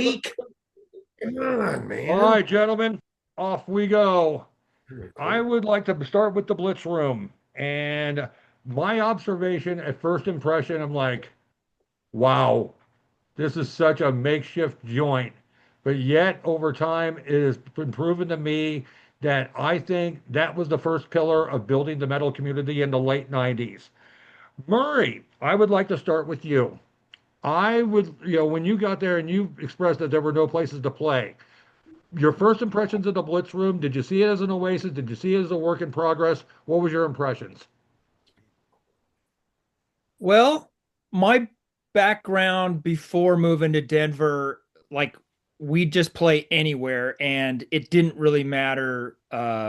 week. Come on, All man. right, gentlemen, off we go. I would like to start with the Blitz Room. And my observation at first impression, I'm like, wow, this is such a makeshift joint. But yet, over time, it has been proven to me that I think that was the first pillar of building the metal community in the late 90s. Murray, I would like to start with you. I would, when you got there and you expressed that there were no places to play, your first impressions of the Blitz Room, did you see it as an oasis? Did you see it as a work in progress? What was your impressions? Well, my background before moving to Denver, like we'd just play anywhere, and it didn't really matter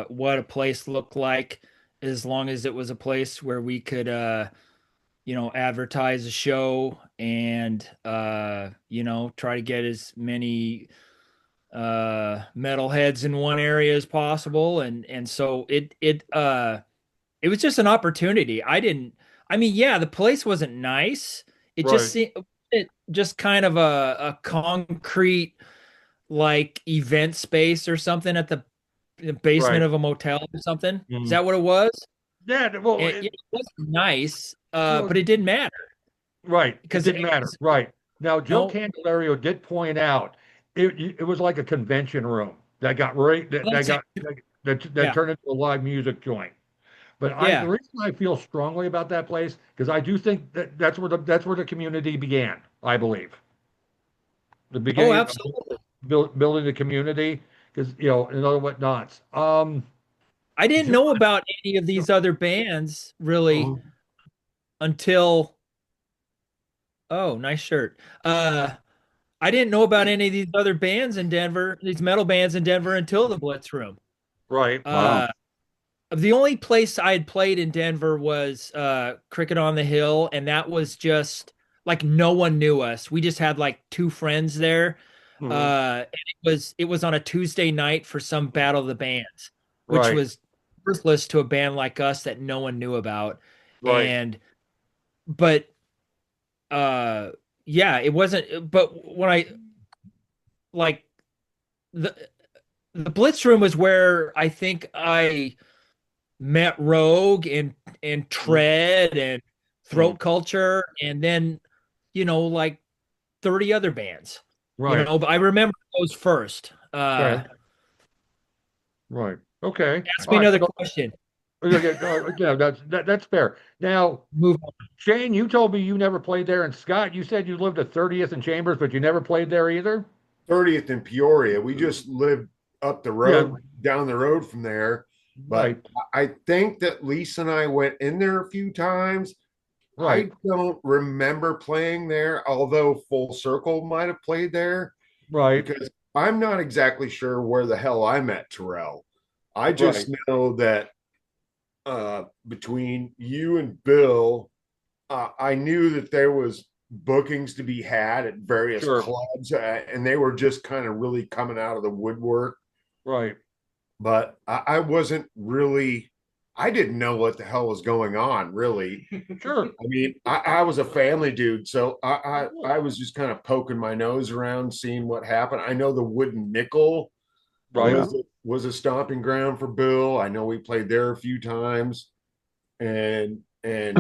what a place looked like as long as it was a place where we could advertise a show and try to get as many metalheads in one area as possible. And so it was just an opportunity. I mean, yeah, the place wasn't nice. It just Right, seemed it just kind of a concrete like event space or something at the basement right. of a motel or something. Is Mhm. that what it was? Yeah, well, And yeah, it wasn't nice, well, but it didn't matter right. It because didn't matter. Right. Now, Joe no, Candelario did point out it was like a convention room that got right that that's it. got that Yeah, turned into a live music joint. But the yeah. reason I feel strongly about that place because I do think that that's where the community began. I believe the Oh, beginning of absolutely. building the community because and other whatnots. I didn't Joe, know about any of these other bands really Oh, until oh, nice shirt. I didn't know about any of these other bands in Denver, these metal bands in Denver until the Blitz Room. right, Wow. Uh, the only place I had played in Denver was Cricket on the Hill, and that was just like no one knew us. We just had like two friends there. mhm, And it was on a Tuesday night for some Battle of the Bands, which right, was worthless to a band like us that no one knew about. right, And but uh yeah, it wasn't but when I like the the Blitz Room was where I think I met Rogue and mhm, Tread and mhm, Throat Culture and then like 30 other bands. right, But I remember those first. okay, right, okay, Ask all me right. another So, question. okay, yeah, that's fair. Now, Move on. Shane, you told me you never played there, and Scott, you said you lived at 30th and Chambers, but you never played there either. 30th in Peoria. We just lived up the Yeah, road, down the road from there. But right, I think that Lisa and I went in there a few times. right, I don't remember playing there, although Full Circle might have played there right, because I'm not exactly sure where the hell I met Terrell. I right. just know that between you and Bill, I knew that there was bookings to be had at various Sure, clubs, and they were just kind of really coming out of the woodwork. right, But I wasn't really, I didn't know what the hell was going on, really. sure, I mean, I was a family dude, so I was just kind of poking my nose around, seeing what happened. I know the Wooden Nickel right, Yeah. was a stomping ground for Bill. I know we played there a few times, and there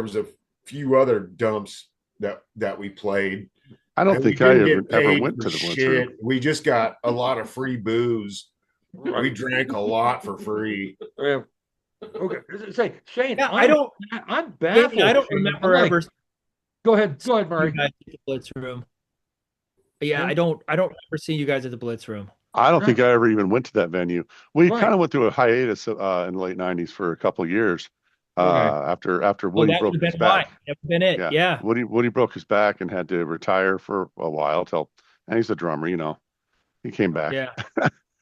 was a few other dumps that we played, I don't and we think I didn't ever get ever paid went for to the Blitz Room. shit. We just got a lot of free booze. We right. drank a lot for free. Yeah. Okay, say Shane, Yeah, I'm Danny, I baffled, don't Shane. I'm remember like, ever seeing go ahead, you Murray. guys at the Blitz Room. Yeah, Yeah, I don't remember seeing you guys at the Blitz Room. I don't yeah, think I ever even went to that venue. We kind right, of went through a hiatus in the late '90s for a couple of years okay, after Oh, Woody that would broke have his been why. back. That would have been it. Yeah, Yeah. Woody broke his back and had to retire for a while till, and he's a drummer, he came back. Yeah.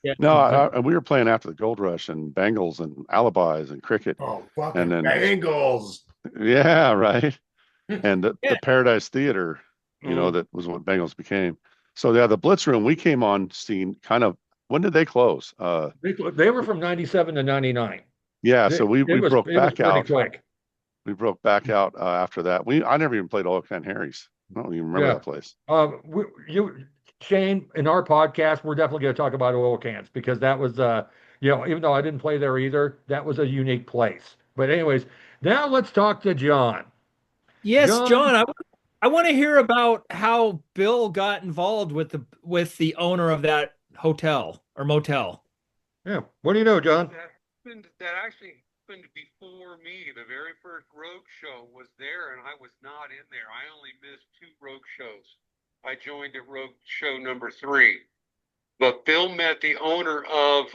Yeah. No, okay, and we were playing after the Gold Rush and Bengals and Alibis and Cricket, Oh, and fucking then Bengals. yeah, right. And the Yeah. Paradise Theater, mm. that was what Bengals became. So yeah, the Blitz Room, we came on scene kind of, when did they close? They were from 97 to 99. Yeah, They, so we it we was broke it was back pretty out. quick. We broke back out after that. I never even played All Can Harry's. Oh, you remember Yeah. that place? Shane, in our podcast, we're definitely going to talk about oil cans because that was, even though I didn't play there either, that was a unique place. But anyways, now let's talk to John. Yes, John, John, I want to hear about how Bill got involved with the owner of that hotel or motel. yeah, what do you know, John? That actually happened before me. The very first Rogue show was there, and I was not in there. I only missed 2 Rogue shows. I joined at Rogue show number 3. But Bill met the owner of,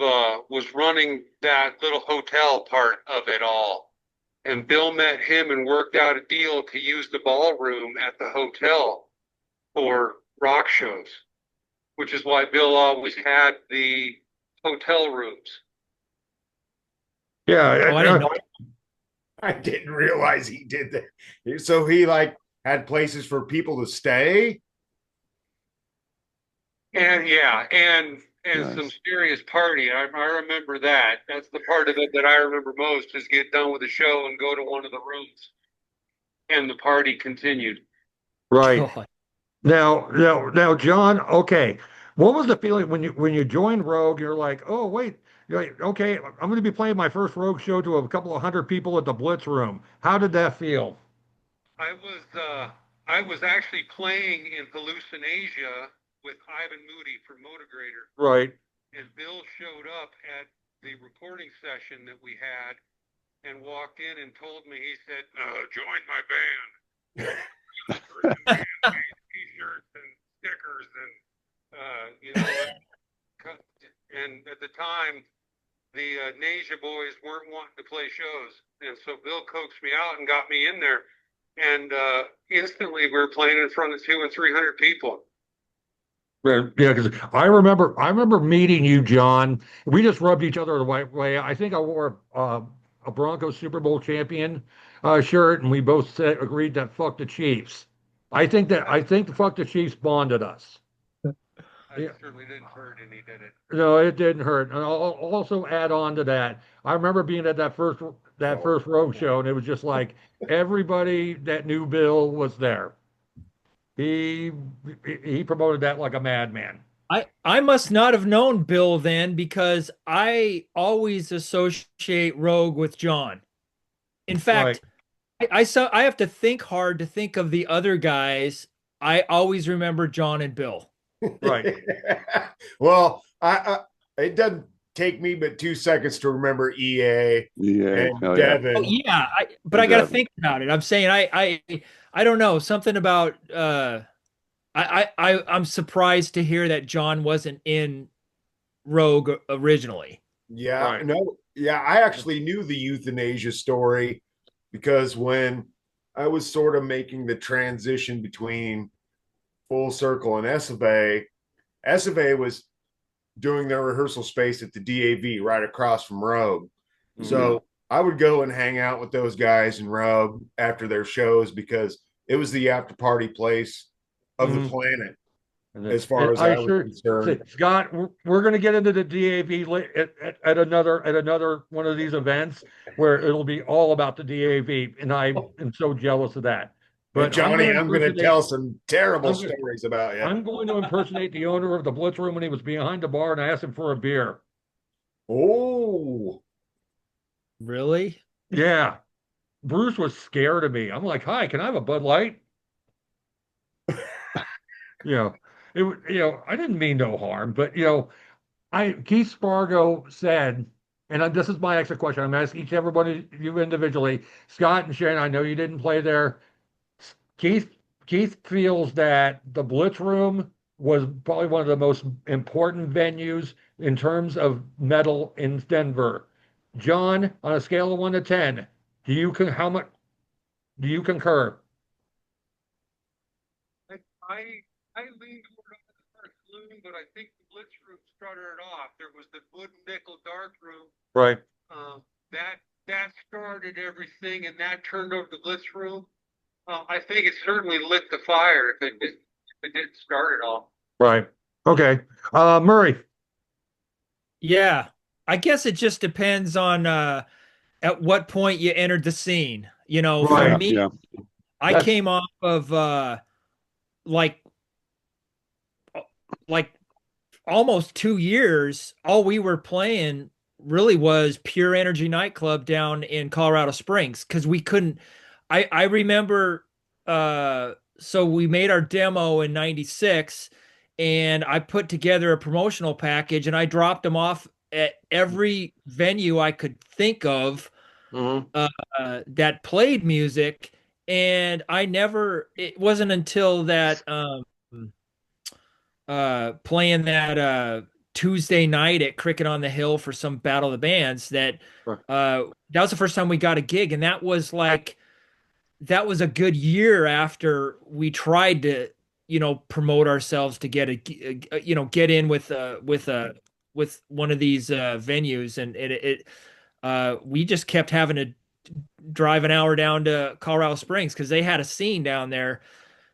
was running that little hotel part of it all. And Bill met him and worked out a deal to use the ballroom at the hotel for rock shows, which is why Bill always had the hotel rooms. Yeah, Oh, I didn't know. I didn't realize he did that. So he like had places for people to stay. And yeah, and Nice. some serious party. I remember that. That's the part of it that I remember most is get done with the show and go to one of the rooms. And the party continued. right. God. Now, John. Okay, what was the feeling when you joined Rogue? You're like, oh wait, you're like, okay, I'm going to be playing my first Rogue show to a couple of hundred people at the Blitz Room. How did that feel? I was actually playing in Hallucinasia with Ivan Moody for Motigrator, Right. and Bill showed up at the recording session that we had and walked in and told me, he said, join my band. T-shirts and stickers and at the time the Nasia boys weren't wanting to play shows, and so Bill coaxed me out and got me in there, and instantly we were playing in front of 200 and 300 people. Yeah, because I remember meeting you, John. We just rubbed each other the right way. I think I wore a Broncos Super Bowl champion shirt, and we both agreed that fuck the Chiefs. I think the fuck the Chiefs bonded us. It certainly didn't hurt any, did it? No, it didn't hurt. And I'll also add on to that. I remember being at that first Rogue show, and it was just like everybody that knew Bill was there. He promoted that like a madman. I must not have known Bill then because I always associate Rogue with John. In fact, I have to think hard to think of the other guys. I always remember John and Bill. Right. Well, it doesn't take me but 2 seconds to remember EA Yeah. and Hell yeah. Devin. Oh yeah, but I got to think about it. I'm saying I don't know, something about I'm surprised to hear that John wasn't in Rogue originally. Yeah, Right. no, yeah, I actually knew the euthanasia story because when I was sort of making the transition between Full Circle and Esovae was doing their rehearsal space at the DAV right across from Rogue. So I would go and hang out with those guys in Rogue after their shows because it was the after party place of the planet. As far as I was concerned, Scott, we're going to get into the DAV at another one of these events where it'll be all about the DAV, and I am so jealous of that. but Johnny, I'm going to tell some terrible stories about you. I'm going to impersonate the owner of the Blitz Room when he was behind the bar, and I asked him for a beer. Oh, Really? Yeah, Bruce was scared of me. I'm like, "Hi, can I have a Bud Light?" I didn't mean no harm, but Keith Spargo said, and this is my extra question. I'm asking each everybody, you individually, Scott and Shane. I know you didn't play there. Keith feels that the Blitz Room was probably one of the most important venues in terms of metal in Denver. John, on a scale of 1 to 10, how much do you concur? I leaned toward the Park Saloon, but I think the Blitz Room started it off. There was the wood and nickel dark room. Right. That started everything, and that turned over the Blitz Room. I think it certainly lit the fire if it didn't start it all. Right. Okay. Murray. Yeah. I guess it just depends on at what point you entered the scene. For Right. me, Yeah. I came off of like like almost 2 years, all we were playing really was Pure Energy nightclub down in Colorado Springs because we couldn't. I remember. So we made our demo in '96, and I put together a promotional package, and I dropped them off at every venue I could think of that played music. And I never. It wasn't until that playing that Tuesday night at Cricket on the Hill for some Battle of the Bands that that was the first time we got a gig, and that was a good year after we tried to promote ourselves to get get in with one of these venues, and we just kept having to drive an hour down to Colorado Springs because they had a scene down there.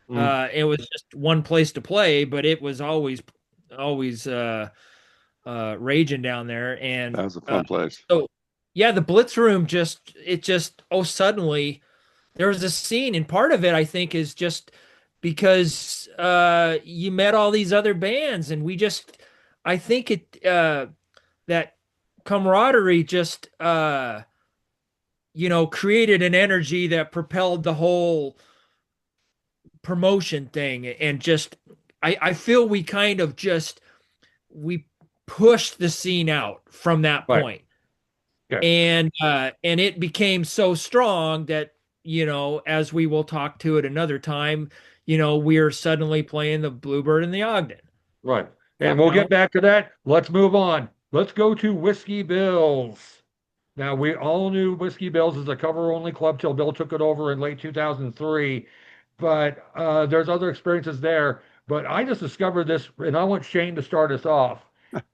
It was just one place to play, but it was always raging down there. And that was a fun place. So yeah, the Blitz Room suddenly there was a scene, and part of it I think is just because you met all these other bands, and I think that camaraderie just created an energy that propelled the whole promotion thing. And just I feel we kind of we pushed the scene out from that point. Yeah. And it became so strong that as we will talk to it another time, we're suddenly playing the Bluebird and the Ogden. Right. And we'll get back to that. Let's move on. Let's go to Whiskey Bill's. Now, we all knew Whiskey Bill's as a cover-only club till Bill took it over in late 2003. But there's other experiences there. But I just discovered this, and I want Shane to start us off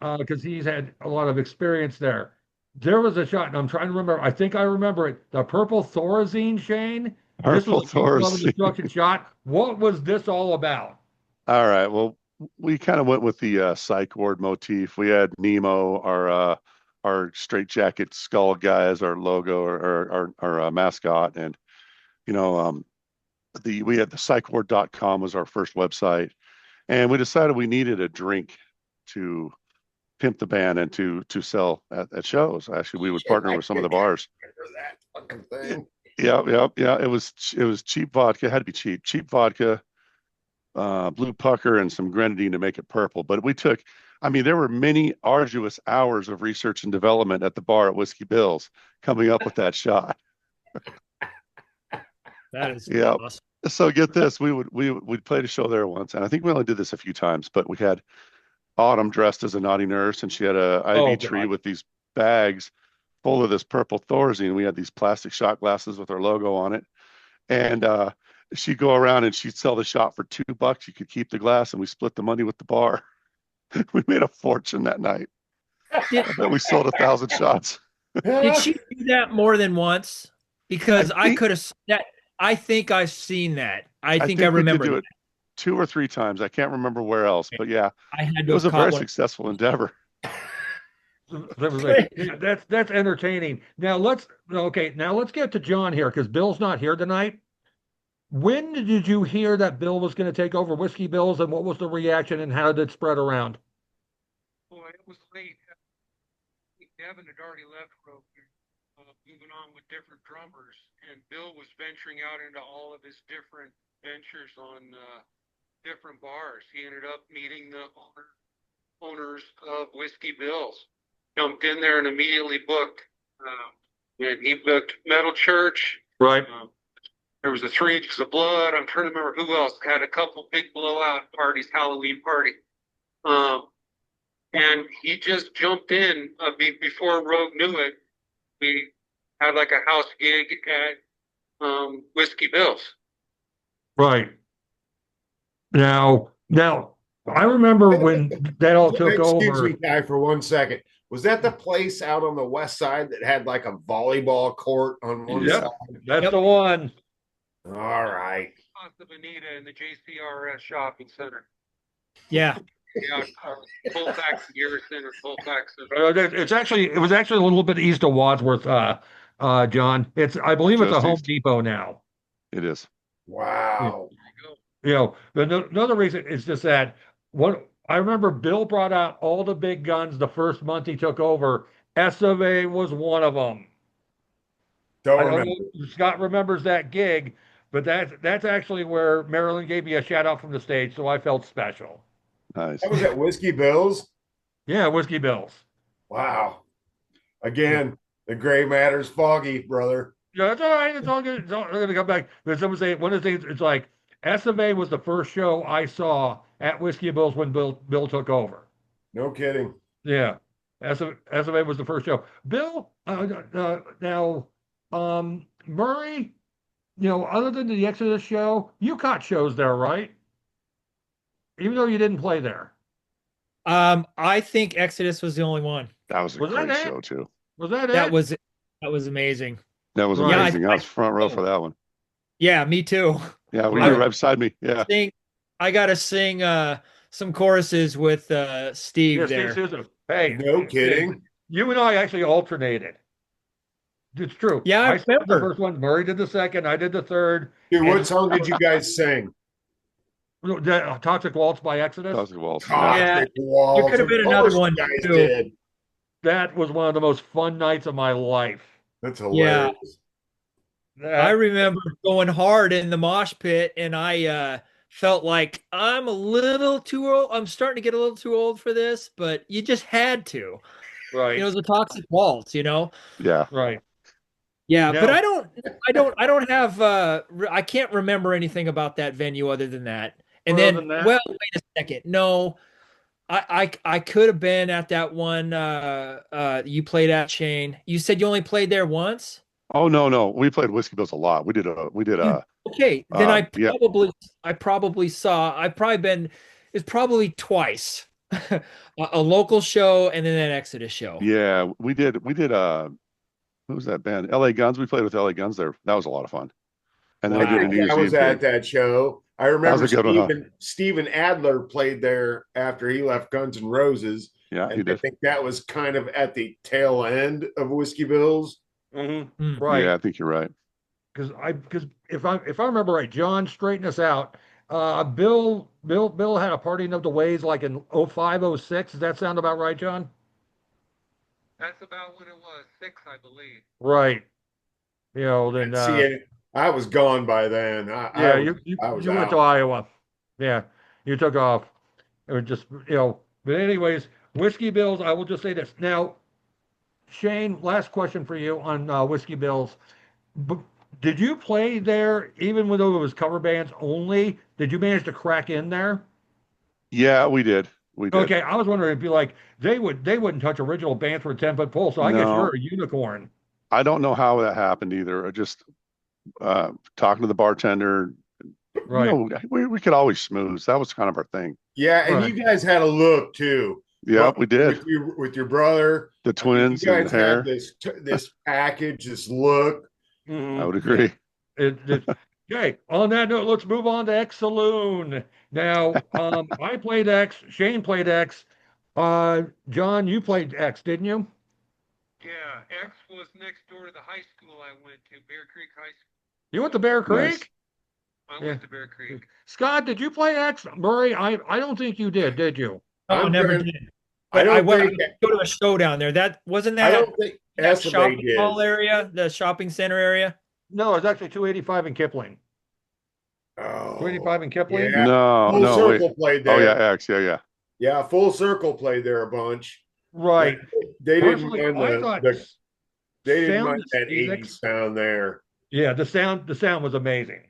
because he's had a lot of experience there. There was a shot, and I'm trying to remember. I think I remember it. The purple Thorazine, Shane. Purple Thorazine. Destruction shot. What was this all about? All right. Well, we kind of went with the psych ward motif. We had Nemo, our straitjacket skull guy, as our logo or our mascot, and we had the psychward.com was our first website, and we decided we needed a drink to pimp the band and to sell at shows. Actually, we would partner with some of the bars. That fucking thing. Yeah. It was cheap vodka. It had to be cheap vodka, blue pucker, and some grenadine to make it purple. But there were many arduous hours of research and development at the bar at Whiskey Bill's coming up with that shot. That is awesome. So get this, we'd played a show there once, and I think we only did this a few times, but we had Autumn dressed as a naughty nurse, and she had a IV tree with these bags full of this purple Thorazine. We had these plastic shot glasses with our logo on it, and she'd go around and she'd sell the shot for $2. You could keep the glass, and we split the money with the bar. We made a fortune that night. I bet we sold 1,000 shots. Did she do that more than once? Because I could have that. I think I've seen that. I think I remember do it 2 or 3 times. I can't remember where else, but yeah, it was a very successful endeavor. That's entertaining. Now let's get to John here because Bill's not here tonight. When did you hear that Bill was going to take over Whiskey Bill's, and what was the reaction, and how did it spread around? Boy, it was late. Devin had already left Rogue, moving on with different drummers, and Bill was venturing out into all of his different ventures on different bars. He ended up meeting the owners of Whiskey Bill's, jumped in there and immediately booked. And he booked Metal Church. Right. There was the 3 Inches of Blood. I'm trying to remember who else had a couple big blowout parties, Halloween party. And he just jumped in before Rogue knew it. We had like a house gig at Whiskey Bill's. Right. Now, I remember when that all took over. Excuse me, Guy, for 1 second. Was that the place out on the west side that had like a volleyball court on one side? That's the one. All right. The Bonita in the JCRS shopping center. Yeah. Yeah, Colfax Gear Center, Colfax. It was actually a little bit east of Wadsworth, John. I believe it's a Home Depot now. It is. Wow. Another reason is just that I remember Bill brought out all the big guns the first month he took over. Iliff was one of them. Don't I don't remember. know if Scott remembers that gig, but that's actually where Marilyn gave me a shout out from the stage, so I felt special. Nice. That was at Whiskey Bill's. Yeah, Whiskey Bills. Wow. Again, the gray matter's foggy, brother. Yeah, that's all right. It's all good. I'm going to come back. But someone say one of the things, it's like SMA was the first show I saw at Whiskey Bills when Bill took over. No kidding. Yeah. SMA was the first show. Bill, now, Murray, other than the Exodus show, you caught shows there, right? Even though you didn't play there. I think Exodus was the only one. That was a great show too. Was that That it? was amazing. That was Right. amazing. I was front row for that one. Yeah, me too. Yeah, we were right beside me. Yeah. I got to sing some choruses with Steve Yeah, there. Steve Souza. Hey, No kidding. you and I actually alternated. It's true. Yeah, I sang the remember. first one. Murray did the second. I did the third. Dude, And- what song did you guys sing? Toxic Waltz by Exodus. Toxic Waltz. Yeah. Toxic Waltz. There could have been Of another course one, you guys too. did. That was one of the most fun nights of my life. That's hilarious. I remember going hard in the mosh pit, and I felt like I'm a little too old. I'm starting to get a little too old for this, but you just had to. Right. It was a Toxic Waltz, Yeah. Right. Yeah, Now- but I don't have I can't remember anything about that venue other than that. And Other then than that? well, wait a second. No. I could have been at that one you played at, Shane. You said you only played there once? Oh no. We played Whiskey Bills a lot. We did Okay, then yeah. I probably saw it's probably twice. a local show and then an Exodus show. Yeah, we did who was that band? LA Guns. We played with LA Guns there. That was a lot of fun. And then I I did a think New Year's I was Eve at gig. that show. I remember That was a good one, huh? Steven Adler played there after he left Guns N' Roses. Yeah, he And I did. think that was kind of at the tail end of Whiskey Bills. Mm-hmm. Right. Yeah, I think you're right. Because if I remember right, John straightened us out. Bill had a partying of the ways like in 05, 06. Does that sound about right, John? That's about when it was, 6, I believe. Right. Then See, I was gone by then. you I was went out. to Iowa. Yeah, you took off. It was just But anyways, Whiskey Bills. I will just say this now, Shane. Last question for you on Whiskey Bills. Did you play there even though it was cover bands only? Did you manage to crack in there? Yeah, we did. We did. Okay, I was wondering if they wouldn't touch original bands for a 10-foot pole. So I guess No. you're a unicorn. I don't know how that happened either. I just talking to the bartender. Right. We could always schmooze. That was kind of our thing. Yeah, and Right. you guys had a look too. Yeah, we did. With your brother. The twins You and guys the hair. had this package, this look. Mhm. I would agree. Okay, on that note, let's move on to X Saloon. Now, I played X, Shane played X. John, you played X, didn't you? Yeah, X was next door to the high school I went to, Bear Creek High School. You went to Bear Creek? Nice. I went to Bear Creek. Scott, did you play X? Murray, I don't think you did you? I I'm never gonna- did. I But I don't went think to go to a show down there. That wasn't I that don't think that Iliff shopping did. mall area, the shopping center area. No, it's actually 285 in Kipling. Oh, 285 in Kipling? yeah. No, Full no, wait. Circle played there. Oh yeah, X. Yeah. Yeah, Full Circle played there a bunch. Right. They didn't Personally, mind I thought they didn't sound mind that aesthetics- 80s sound there. Yeah, the sound was amazing.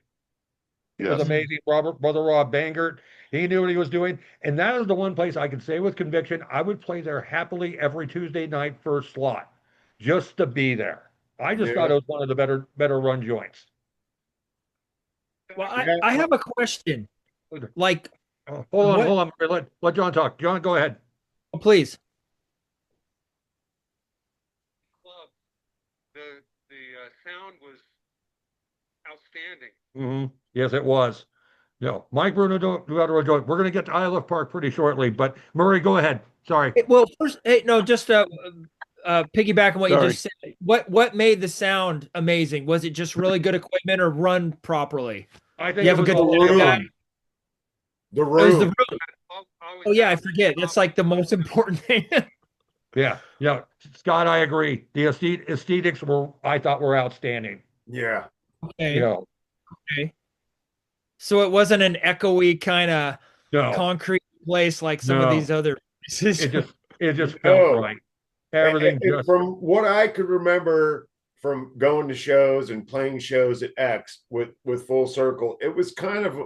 It was Yes. amazing. Brother Rob Bangert, he knew what he was doing. And that is the one place I can say with conviction, I would play there happily every Tuesday night first slot, just to be there. I just thought it was one of the better run joints. Well, Yeah. I have a question. Like, Hold on. Let John talk. John, go ahead. please. Club, the sound was outstanding. Mm-hmm. Yes, it was. No, Mike Bruno, we're going to get to Iliff Park pretty shortly, but Murray, go ahead. Sorry. Well, first, no, just piggyback on what you Sorry. just said. What made the sound amazing? Was it just really good equipment or run properly? I think You have it a was good the sound guy? room. The It was the room. room. Oh yeah, I forget. That's like the most important thing. Yeah, yeah, Scott, I agree. The aesthetics were, I thought, were outstanding. Yeah. You Okay. know, Okay. So it wasn't an echoey kind of no, concrete place like some of these no, other places. it just it just felt No. right. Everything just From what I could remember from going to shows and playing shows at X with Full Circle, it was kind of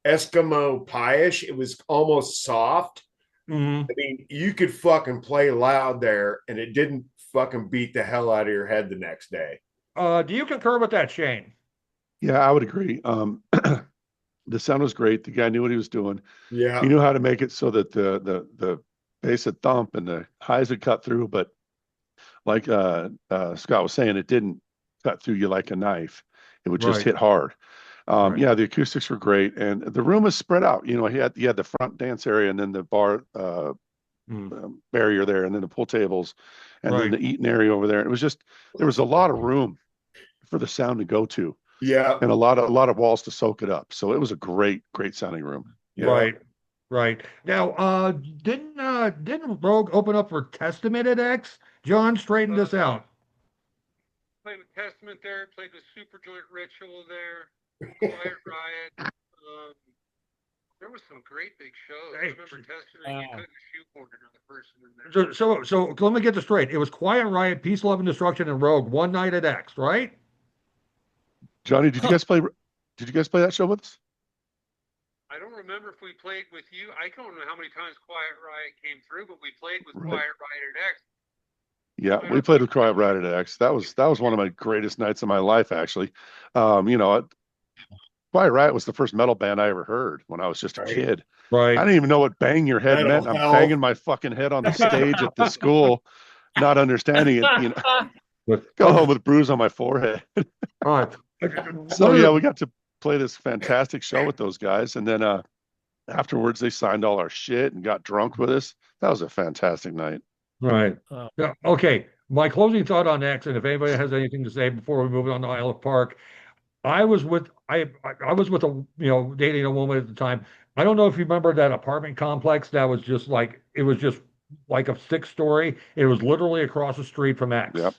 Eskimo pie-ish. It was almost soft. mhm. I mean, you could fucking play loud there, and it didn't fucking beat the hell out of your head the next day. Do you concur with that, Shane? Yeah, I would agree. The sound was great. The guy knew what he was doing. Yeah. He knew how to make it so that the bass would thump and the highs would cut through, but like Scott was saying, it didn't cut through you like a knife. It would just Right, hit hard. right, Yeah, the acoustics were great, and the room was spread out. You know, he had the front dance area, and then the bar mm, barrier there, and then the pool tables, and then right, the eating area over there. It was just there was a lot of room for the sound to go to, Yeah. and a lot of walls to soak it up. So it was a great sounding room. Yeah. right, right. Now, didn't Rogue open up for Testament at X? John straightened this out. Played with Testament there, played with Super Joint Ritual there, Quiet Riot. There was some great big shows. I Hey, remember Testament, you couldn't shoehorn another person in there. so let me get this straight. It was Quiet Riot, Peace, Love, and Destruction, and Rogue one night at X, right? Johnny, did you guys play? Did you guys play that show with us? I don't remember if we played with you. I don't know how many times Quiet Riot came through, but we played with Right. Quiet Riot at X. Yeah, we played with Quiet Riot at X. That was one of my greatest nights of my life, actually. You know, Quiet Riot was the first metal band I ever heard when I was just a Right. kid. Right. I didn't even know what bang your head Metal meant. I'm health. banging my fucking head on the stage at the school, not understanding it. You know, go home with a bruise on my forehead. All right. So yeah, we got to play this fantastic show with those guys, and then afterwards they signed all our shit and got drunk with us. That was a fantastic night. Right. Yeah, okay. My closing thought on X, and if anybody has anything to say before we move on to Iliff Park, I was with a dating a woman at the time. I don't know if you remember that apartment complex that was just like it was just like a 6-story. It was literally across the street from X. Yep.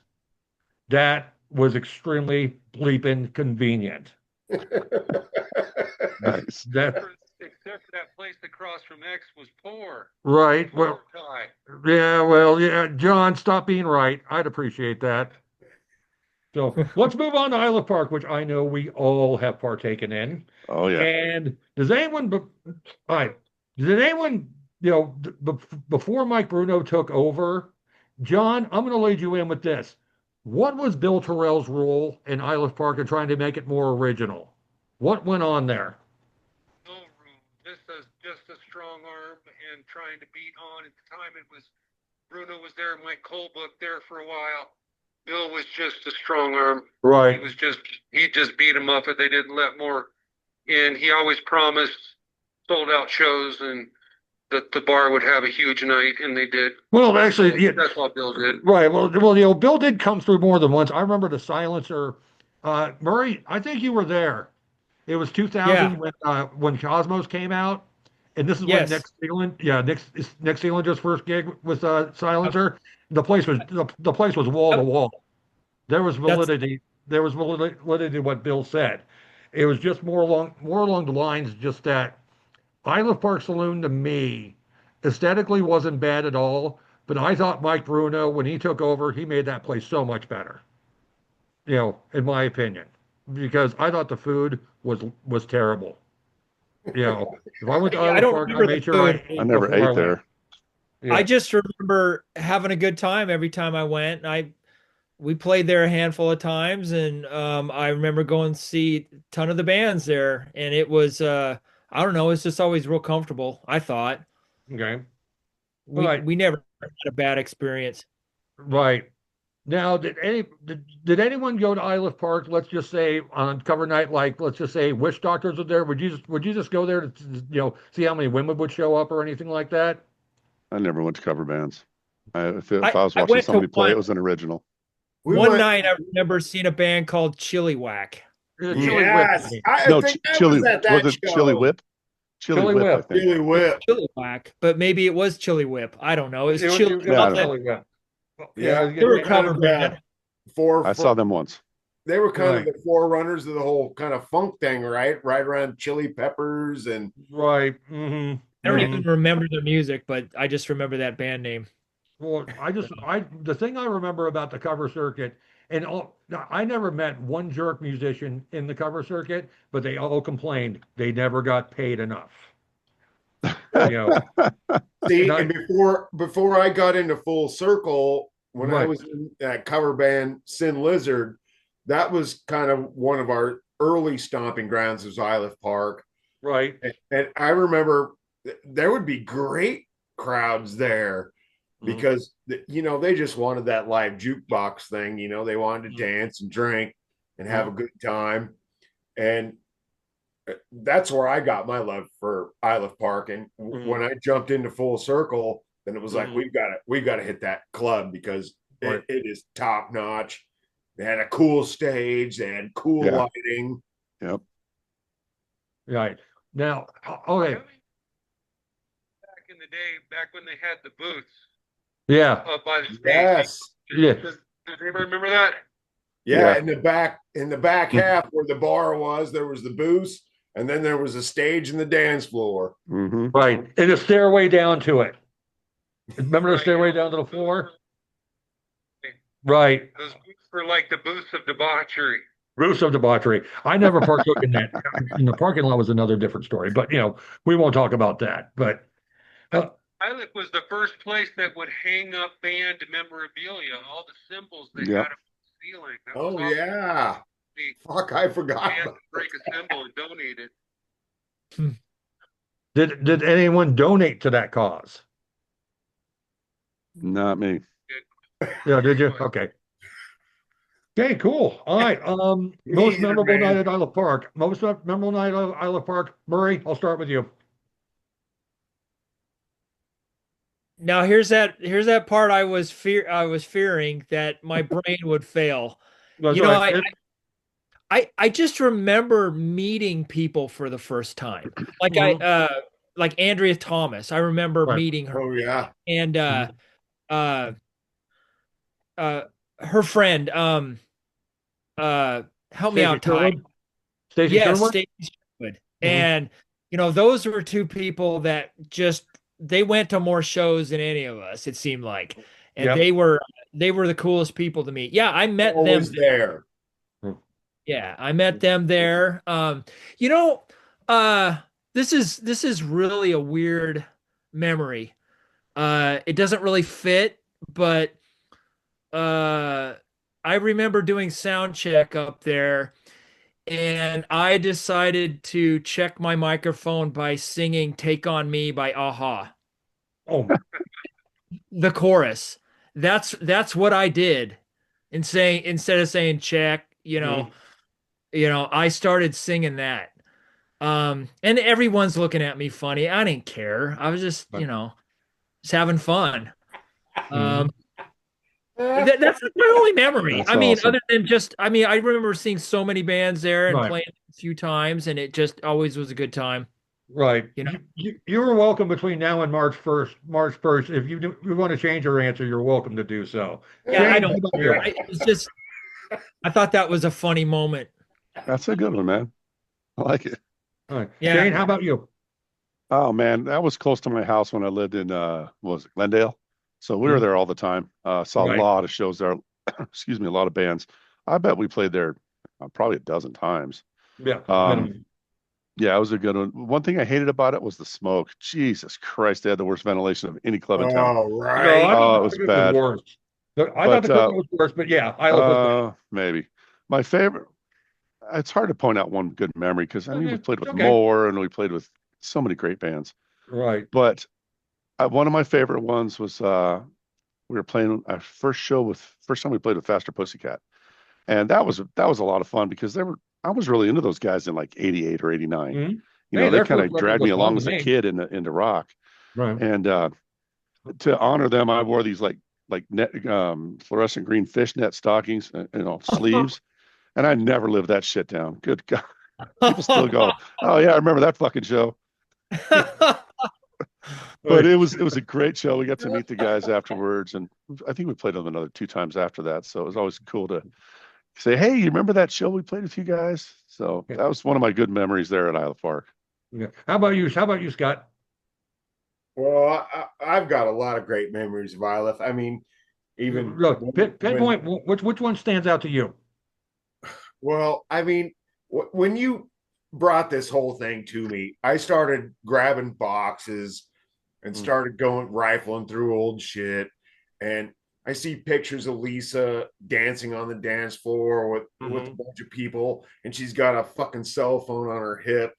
That was extremely bleeping convenient. Nice. Except for that place across from X was poor. Right. Well, Poor yeah, well, yeah, John, stop being right. I'd appreciate that. So let's move on to Iliff Park, which I know we all have partaken in. Oh yeah. And does anyone, all right, did anyone, before Mike Bruno took over, John, I'm going to lead you in with this. What was Bill Terrell's role in Iliff Park in trying to make it more original? What went on there? No room. Just a strong arm and trying to beat on. At the time, it was Bruno was there, Mike Colebrook there for a while. Bill was just a strong arm. Right. He just beat him up if they didn't let more in. He always promised sold out shows and that the bar would have a huge night, and they did. Well, actually, yeah, that's what Bill did. Right. Well, Bill did come through more than once. I remember the Silencer. Murray, I think you were there. It was 2000 when Cosmos came out, and this is when Nick Sealander's first gig with Silencer. The place was wall to wall. There was validity. There was validity to what Bill said. It was just more along the lines just that Iliff Park Saloon to me aesthetically wasn't bad at all, but I thought Mike Bruno, when he took over, he made that place so much better. In my opinion, because I thought the food was terrible. If I went to Iliff Park, I made sure I never ate there. Yeah. I just remember having a good time every time I went. We played there a handful of times, and I remember going to see a ton of the bands there, and it was I don't know, it's just always real comfortable, I thought. Okay. We never had a bad experience. Right. Now, did anyone go to Iliff Park, let's just say on cover night, like let's just say Witch Doctors were there? Would you just go there to see how many women would show up or anything like that? I never went to cover bands. If I was watching somebody play, it was an original. One night I remember seeing a band called Chili Whack. Yes. Chili Whip. Was it Chili Whip? Chili Whip, I think. Chili Whip. Chili Whack, but maybe it was Chili Whip. I don't know. It was Chili. It was Chili Whip. Yeah, they were a cover band. I saw them once. They were kind of the forerunners of the whole kind of funk thing, right? Right around Chili Peppers and right. Mm-hmm. I don't even remember their music, but I just remember that band name. Well, the thing I remember about the cover circuit, and I never met one jerk musician in the cover circuit, but they all complained they never got paid enough. You know, see, and before I got into Full Circle, when I was in that cover band Sin Lizard, that was kind of one of our early stomping grounds was Iliff Park. Right. And I remember there would be great crowds there because, you know, they just wanted that live jukebox thing. You know, they wanted to dance and drink and have a good time. And that's where I got my love for Iliff Park. And when I jumped into Full Circle, then it was like, we've got to hit that club because it is top notch. They had a cool stage. They had cool lighting. Yep. Right. Now, okay. Back in the day, back when they had the booths. Yeah. Up by the stage. Yes. Does anybody remember that? Yeah. In the back half where the bar was, there was the booths, and then there was a stage and the dance floor. Right. And a stairway down to it. Remember the stairway down to the floor? Right. Those booths were like the booths of debauchery. Booths of debauchery. I never partook in that. In the parking lot was another different story, but you know, we won't talk about that. But Iliff was the first place that would hang up band memorabilia, all the symbols they had on the ceiling. That Oh yeah. Fuck, I forgot. Break a symbol and donate it. Did anyone donate to that cause? Not me. Yeah, did you? Okay. Okay, cool. All right. Most memorable night at Iliff Park. Most memorable night at Iliff Park. Murray, I'll start with you. Now here's that part I was fearing that my brain would fail. That's you know, right. I just remember meeting people for the first time. Like like Andrea Thomas. I remember meeting her. Oh yeah. And her friend, help me out, Ty. Stacey Sherwood? Stacey Sherwood. And you know, those were two people that just they went to more shows than any of us, it seemed like. And they were the coolest people to meet. Yeah, I met them there. Yeah, I met them there. You know, this is really a weird memory. It doesn't really fit, but I remember doing sound check up there, and I decided to check my microphone by singing "Take on Me" by Aha. Oh, the chorus. That's what I did. And saying, instead of saying check, you know, I started singing that. And everyone's looking at me funny. I didn't care. I was just, you know, just having fun. That's my only memory. That's I mean, awesome. other than just, I mean, I remember seeing so many bands there and playing a few times, and it just always was a good time. Right. You know, you are welcome between now and March 1st. March 1st, if you want to change your answer, you're welcome to do so. Yeah, I don't. It's just, I thought that was a funny moment. That's a good one, man. I like it. All right. Yeah. Shane, how about you? Oh man, that was close to my house when I lived in what was it, Glendale? So we were there all the time. Saw a lot of shows there. Excuse me, a lot of bands. I bet we played there probably a dozen times. Yeah. Yeah, it was a good one. One thing I hated about it was the smoke. Jesus Christ, they had the worst ventilation of any club in town. Oh, right. No, it was bad. I thought the club was worse, but yeah, I love maybe. My favorite, it's hard to point out one good memory because I mean, we played with okay. Moore and we played with so many great bands. Right. But one of my favorite ones was we were playing our first time we played with Faster Pussycat. And that was a lot of fun because I was really into those guys in like 88 or 89. You know, they kind of dragged me along as a kid into rock. Right. And to honor them, I wore these like net, fluorescent green fishnet stockings, sleeves. And I never lived that shit down. Good God. People still go, oh yeah, I remember that fucking show. But it was a great show. We got to meet the guys afterwards, and I think we played them another 2 times after that. So it was always cool to say, "Hey, you remember that show we played with you guys?" So that was one of my good memories there at Iliff Park. Yeah. How about you? How about you, Scott? Well, I've got a lot of great memories of Iliff. I mean, even Look, pinpoint which one stands out to you? well, I mean, when you brought this whole thing to me, I started grabbing boxes and started going rifling through old shit. And I see pictures of Lisa dancing on the dance floor with a bunch of people, and she's got a fucking cell phone on her hip,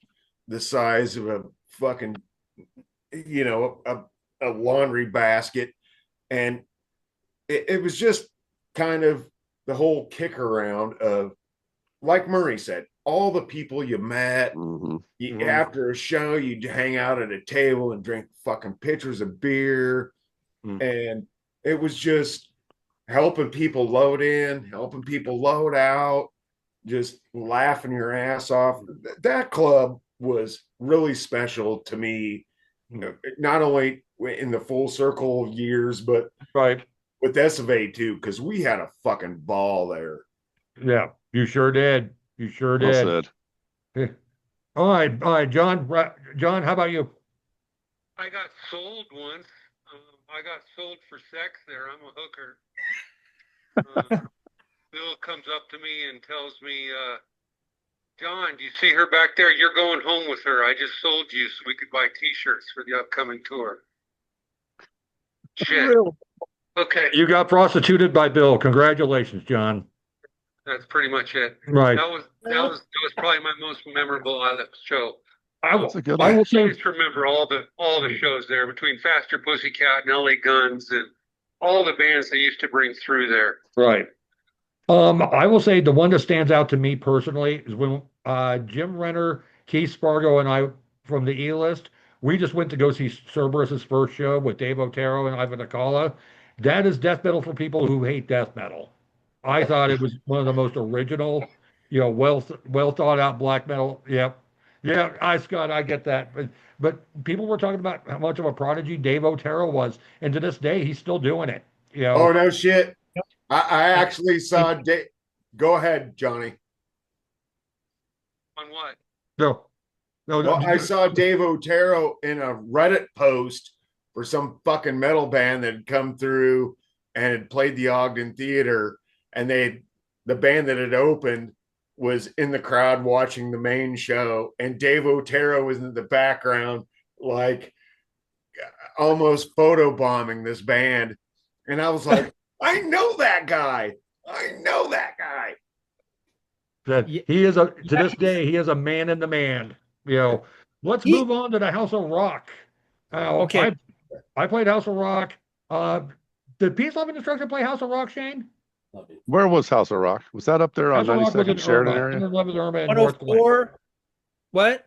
the size of a fucking, a laundry basket. And it was just kind of the whole kick around of, like Murray said, all the people you met. After a show, you'd hang out at a table and drink fucking pitchers of beer. And it was just helping people load in, helping people load out, just laughing your ass off. That club was really special to me, not only in the full circle of years, but with Esovae too, because we had a fucking ball there. Yeah, you sure did. You sure Well did. said. All right, John. John, how about you? I got sold once. I got sold for sex there. I'm a hooker. Bill comes up to me and tells me, John, do you see her back there? You're going home with her. I just sold you so we could buy T-shirts for the upcoming tour. Shit. Really? Okay. You got prostituted by Bill. Congratulations, John. That's pretty much it. Right. That was probably my most memorable Iliff show. I will say, just remember all the shows there between Faster Pussycat and LA Guns and all the bands they used to bring through there. Right. I will say the one that stands out to me personally is when Jim Renner, Keith Spargo, and I from the E-List, we just went to go see Cerberus's first show with Dave Otero and Ivan Akala. That is death metal for people who hate death metal. I thought it was one of the most original, well thought out black metal. Yep. Yeah, Scott, I get that. But people were talking about how much of a prodigy Dave Otero was, and to this day he's still doing it. Oh no shit. I actually saw Dave. Go ahead, Johnny. On what? No. Well, I saw Dave Otero in a Reddit post for some fucking metal band that had come through and had played the Ogden Theater, and the band that had opened was in the crowd watching the main show, and Dave Otero was in the background, like almost photobombing this band. And I was like, I know that guy. I know that guy. That he is to this day, he is a man in the man. Let's move on to the House of Rock. Okay. I played House of Rock. Did Peace, Love, and Destruction play House of Rock, Shane? Where was House of Rock? Was that up there on 92nd Sheridan area? 111th Irma and 104. What?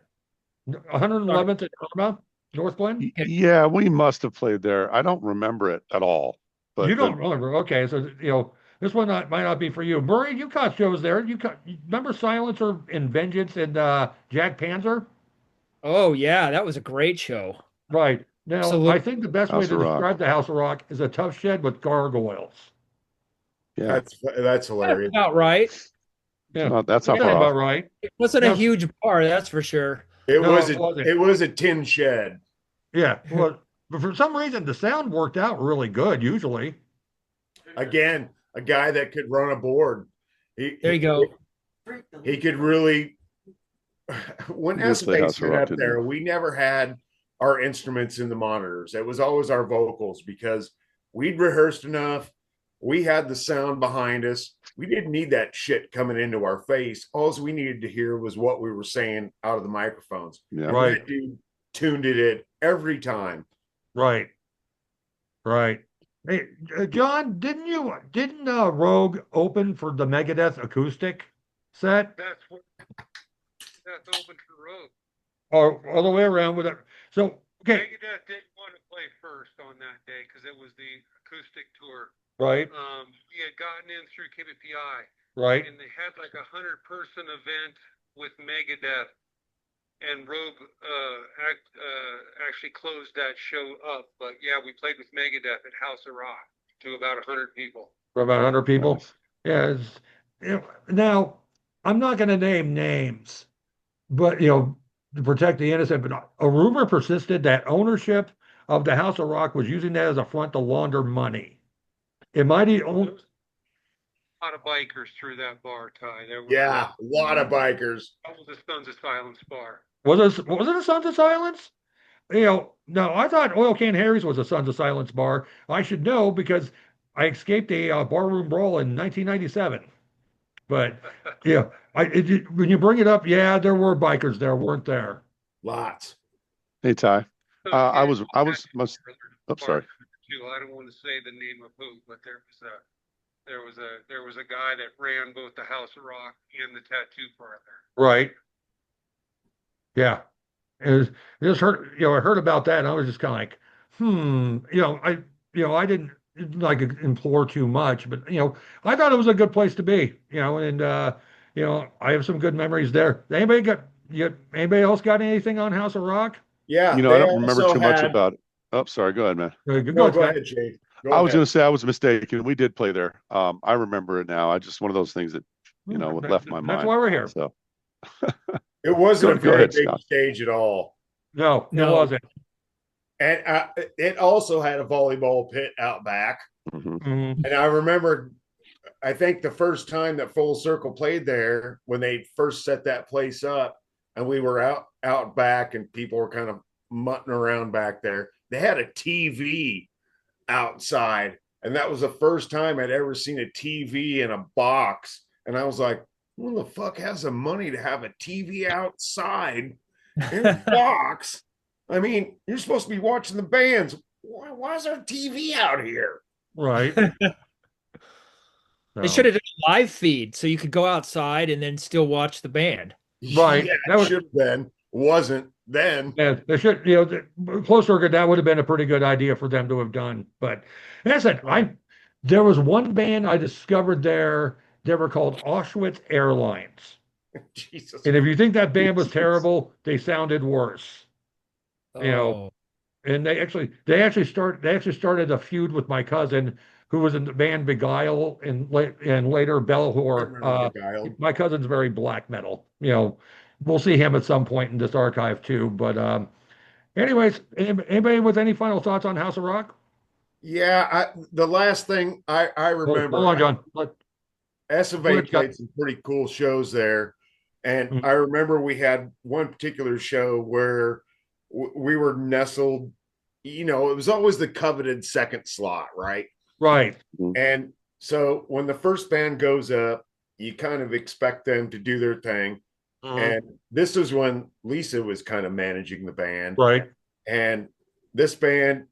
111th at Irma, North Glen? Yeah, we must have played there. I don't remember it at all. But you don't remember? Okay, so this one might not be for you. Murray, you caught shows there. You remember Silencer and Vengeance and Jack Panzer? Oh yeah, that was a great show. Right. Now, Absolutely. I think the best way to describe the House of Rock is a tough shed with gargoyles. Yeah, that's hilarious. That's about right. Yeah, that's not far about off. right. It wasn't a huge bar, that's for sure. It was a tin shed. Yeah. Well, but for some reason, the sound worked out really good. Usually, again, a guy that could run a board. There you go. He could really. When Esovae stood up there, we never had our instruments in the monitors. It was always our vocals because we'd rehearsed enough. We had the sound behind us. We didn't need that shit coming into our face. All we needed to hear was what we were saying out of the microphones. Yeah. Right. That dude tuned it in every time. Right. Hey, John, didn't Rogue open for the Megadeth acoustic set? That's open for Rogue. Or all the way around with it. So, okay. Megadeth didn't want to play first on that day because it was the acoustic tour. Right. He had gotten in through KBPI. Right. And they had like 100-person event with Megadeth and Rogue actually closed that show up. But yeah, we played with Megadeth at House of Rock to about 100 people. For about 100 people. Nice. Yeah. Now, I'm not going to name names, but to protect the innocent. But a rumor persisted that ownership of the House of Rock was using that as a front to launder money. Am I the only? A lot of bikers through that bar, Ty. There was Yeah, a lot of bikers. That was the Sons of Silence bar. Was it a Sons of Silence? No, I thought Oil Can Harry's was a Sons of Silence bar. I should know because I escaped a barroom brawl in 1997. But yeah, when you bring it up, yeah, there were bikers there, weren't there? Lots. Hey, Ty. So, I was too, sorry. I don't want to say the name of who, but there was a guy that ran both the House of Rock and the tattoo parlor. Right. Yeah. I heard about that, and I was just kind of like, I didn't like implore too much, but I thought it was a good place to be, and I have some good memories there. Anybody else got anything on House of Rock? Yeah, I don't remember too much about it. Oh, sorry. Go ahead, man. Go ahead, Jay. I was going to say I was mistaken. We did play there. I remember it now. I just one of those things that left my mind. That's why we're here. So it wasn't a very big Scott. stage at all. No, it wasn't. And it also had a volleyball pit out back. Mm-hmm. And I remember, I think the first time that Full Circle played there, when they first set that place up, and we were out back, and people were kind of mutting around back there. They had a TV outside, and that was the first time I'd ever seen a TV in a box. And I was like, who the fuck has the money to have a TV outside in a box? I mean, you're supposed to be watching the bands. Why is there a TV out here? Right. They should have done a live feed so you could go outside and then still watch the band. Right. Yeah, that should have been. Wasn't then. Yeah, they should, close circuit, that would have been a pretty good idea for them to have done. But as I said, there was one band I discovered there. They were called Auschwitz Airlines. Jesus. And if you think that band was terrible, they sounded worse. Oh. And they actually started a feud with my cousin, who was in the band Beguile and later Bellwhore. My cousin's very black metal. We'll see him at some point in this archive too. But anyways, anybody with any final thoughts on House of Rock? Yeah, the last thing I remember. Hold on, John. Iliff played some pretty cool shows there. And I remember we had one particular show where we were nestled, it was always the coveted second slot, right? Right. And so when the first band goes up, you kind of expect them to do their thing. And this was when Lisa was kind of managing the band. Right. And this band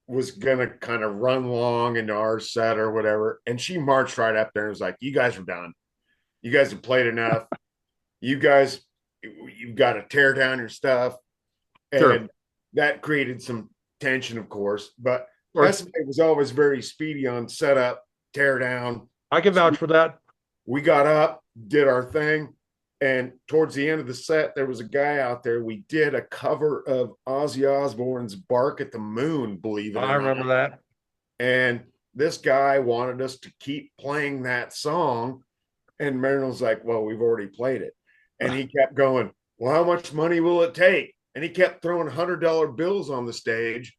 was going to kind of run long into our set or whatever. And she marched right up there and was like, you guys are done. You guys have played enough. You've got to tear down your stuff. And that created some tension, of course. But SMA was always very speedy on setup, tear down. I can vouch for that. We got up, did our thing. And towards the end of the set, there was a guy out there. We did a cover of Ozzy Osbourne's Bark at the Moon, believe it or not. I remember that. And this guy wanted us to keep playing that song. And Marilyn was like, well, we've already played it. And he kept going, well, how much money will it take? And he kept throwing $100 bills on the stage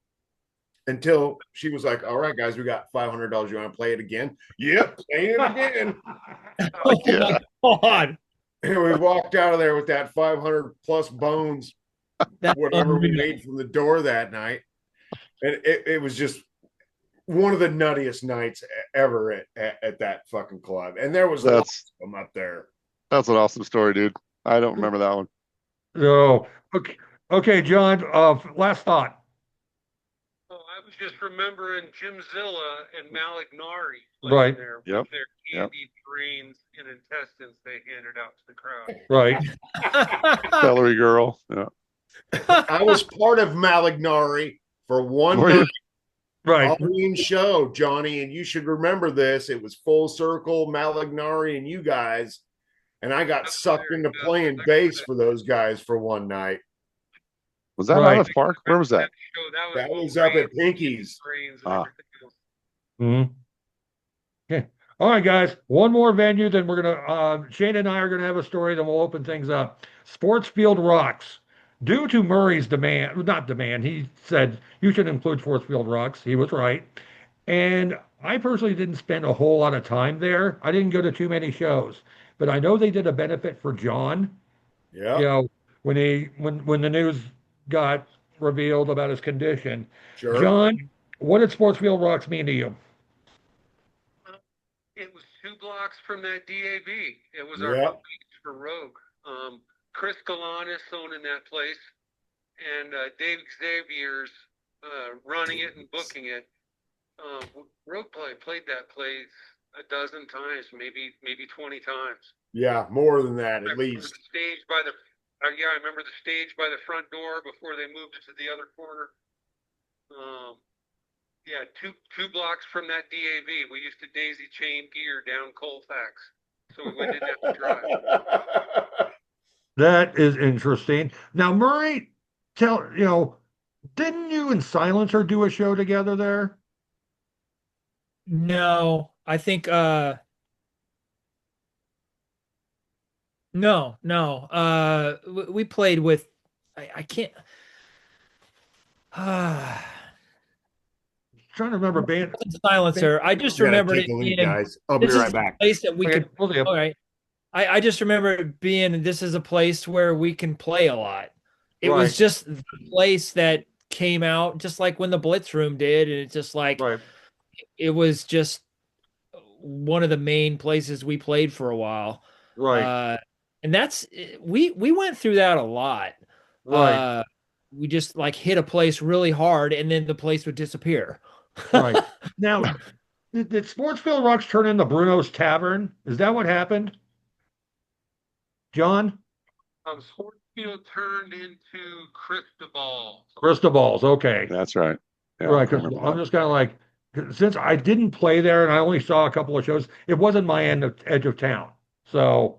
until she was like, all right, guys, we got $500. You want to play it again? Yep, play it again. Oh, my God. And we walked out of there with that 500 plus bones, whatever we made from the door that night. And it was just one of the nuttiest nights ever at that fucking club. And there was lots of them up there. That's an awesome story, dude. I don't remember that one. No. Okay, John, last thought. Oh, I was just remembering Jim Zilla and Malignari. Right. There with their candied brains and intestines they handed out to the crowd. Right. Celery girl. Yeah. I was part of Malignari for one night. Right. Halloween show, Johnny, and you should remember this. It was Full Circle, Malignari, and you guys. and I got sucked into playing bass for those guys for one night. Was that Iliff Park? Where was that? That was up at Pinky's. Mm-hmm. Okay. All right, guys. One more venue, then we're gonna Shane and I are gonna have a story, then we'll open things up. Sportsfield Roxxx. Due to Murray's demand, not demand, he said you should include Sportsfield Roxxx. He was right. And I personally didn't spend a whole lot of time there. I didn't go to too many shows, but I know they did a benefit for John. Yeah. You know, when the news got revealed about his condition. Sure. John, what did Sportsfield Roxxx mean to you? It was 2 blocks from that DAV. It was our home base for Rogue. Chris Galanis owning that place, and Dave Xavier's running it and booking it. Rogue played that place a dozen times, maybe 20 times. Yeah, more than that at least. The stage by the I remember the stage by the front door before they moved it to the other corner. Yeah, two blocks from that DAV. We used to daisy chain gear down Colfax, so we didn't have to drive. That is interesting. Now, Murray, didn't you and Silencer do a show together there? No, I think no. We played with I can't Trying to remember band Silencer. I just remembered it being, guys. I'll be right back. A place that we could. We'll All right. I just remember it being, this is a place where we can play a lot. It was just the place that came out just like when the Blitz Room did, and it's just like it was just one of the main places we played for a while. Right. And that's we went through that a lot. Right. We just like hit a place really hard and then the place would disappear. Right. Now, did Sportsfield Roxxx turn into Bruno's Tavern? Is that what happened? John? Sportsfield turned into Cristobal's. Cristobal's, okay. That's right. Yeah, right, because I'm just kind of like, since I didn't play there and I only saw a couple of shows, it wasn't my edge of town. So,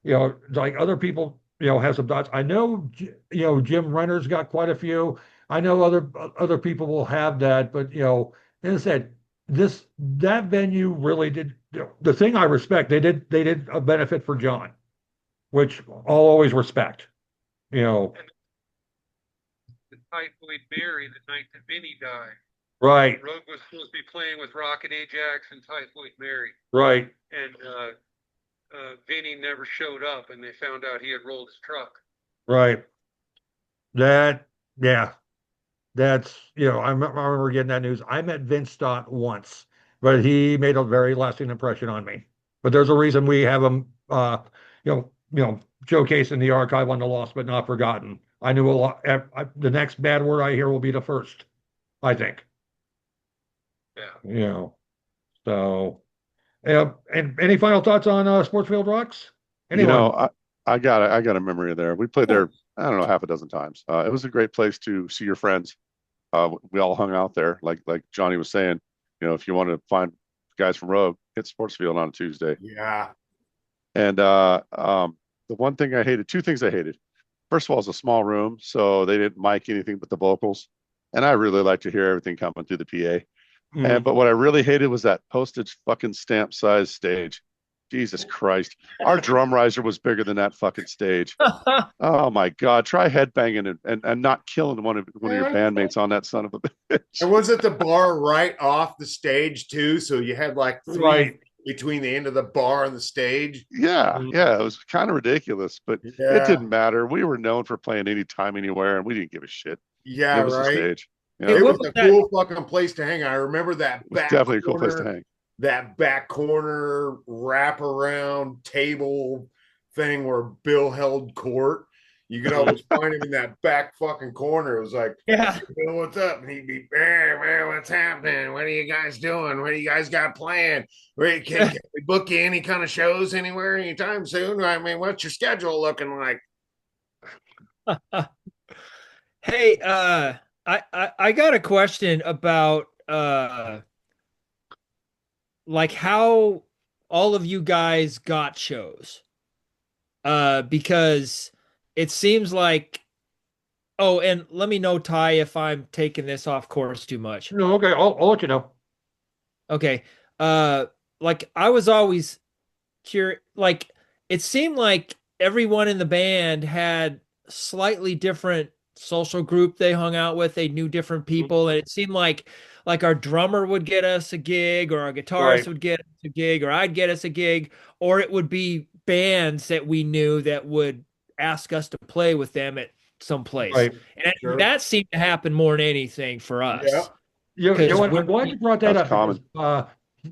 like other people, have some thoughts. I know, Jim Renner's got quite a few. I know other people will have that, but as I said, that venue really did the thing I respect. They did a benefit for John, which I'll always respect. The Typhoid Mary the night that Vinny died. Right. Rogue was supposed to be playing with Rocket Ajax and Typhoid Mary. Right. And Vinny never showed up, and they found out he had rolled his truck. Right. That's, I remember getting that news. I met Vince Stott once, but he made a very lasting impression on me. But there's a reason we have him, showcase in the archive on the Lost But Not Forgotten. I knew a lot. The next bad word I hear will be the first, I think. Yeah. So, and any final thoughts on Sportsfield Roxxx? Anyone? I got a memory there. We played there, I don't know, half a dozen times. It was a great place to see your friends. We all hung out there, like Johnny was saying. If you want to find guys from Rogue, hit Sportsfield on a Tuesday. Yeah. And the one thing I hated, two things I hated. First of all, it's a small room, so they didn't mic anything but the vocals. And I really like to hear everything coming through the PA. But what I really hated was that postage fucking stamp size stage. Jesus Christ. Our drum riser was bigger than that fucking stage. Oh my God. Try headbanging and not killing one of your bandmates on that son of a bitch. And was it the bar right off the stage too? So you had like 3 feet between the end of the bar and the stage? Yeah. It was kind of ridiculous, but it didn't matter. We were known for playing anytime, anywhere, and we didn't give a shit. Yeah, it was the stage. It was a cool fucking place to hang. I remember that back definitely a cool place to hang. That back corner wrap around table thing where Bill held court. You could always find him in that back fucking corner. It was like, Bill, what's up? And he'd be, hey, man, what's happening? What are you guys doing? What do you guys got planned? Can we book you any kind of shows anywhere anytime soon? I mean, what's your schedule looking like? Hey, I got a question about like how all of you guys got shows. because it seems like. Oh, and let me know, Ty, if I'm taking this off course too much. No, okay, I'll let you know. Okay. Uh, like I was always curious. Like it seemed like everyone in the band had slightly different social group they hung out with. They knew different people, and it seemed like our drummer would get us a gig, or our guitarist Right. would get us a gig, or I'd get us a gig, or it would be bands that we knew that would ask us to play with them at some place. Right. And Sure. that seemed to happen more than anything for Yeah. us. You know Because what? I'm glad you brought that That's up because common.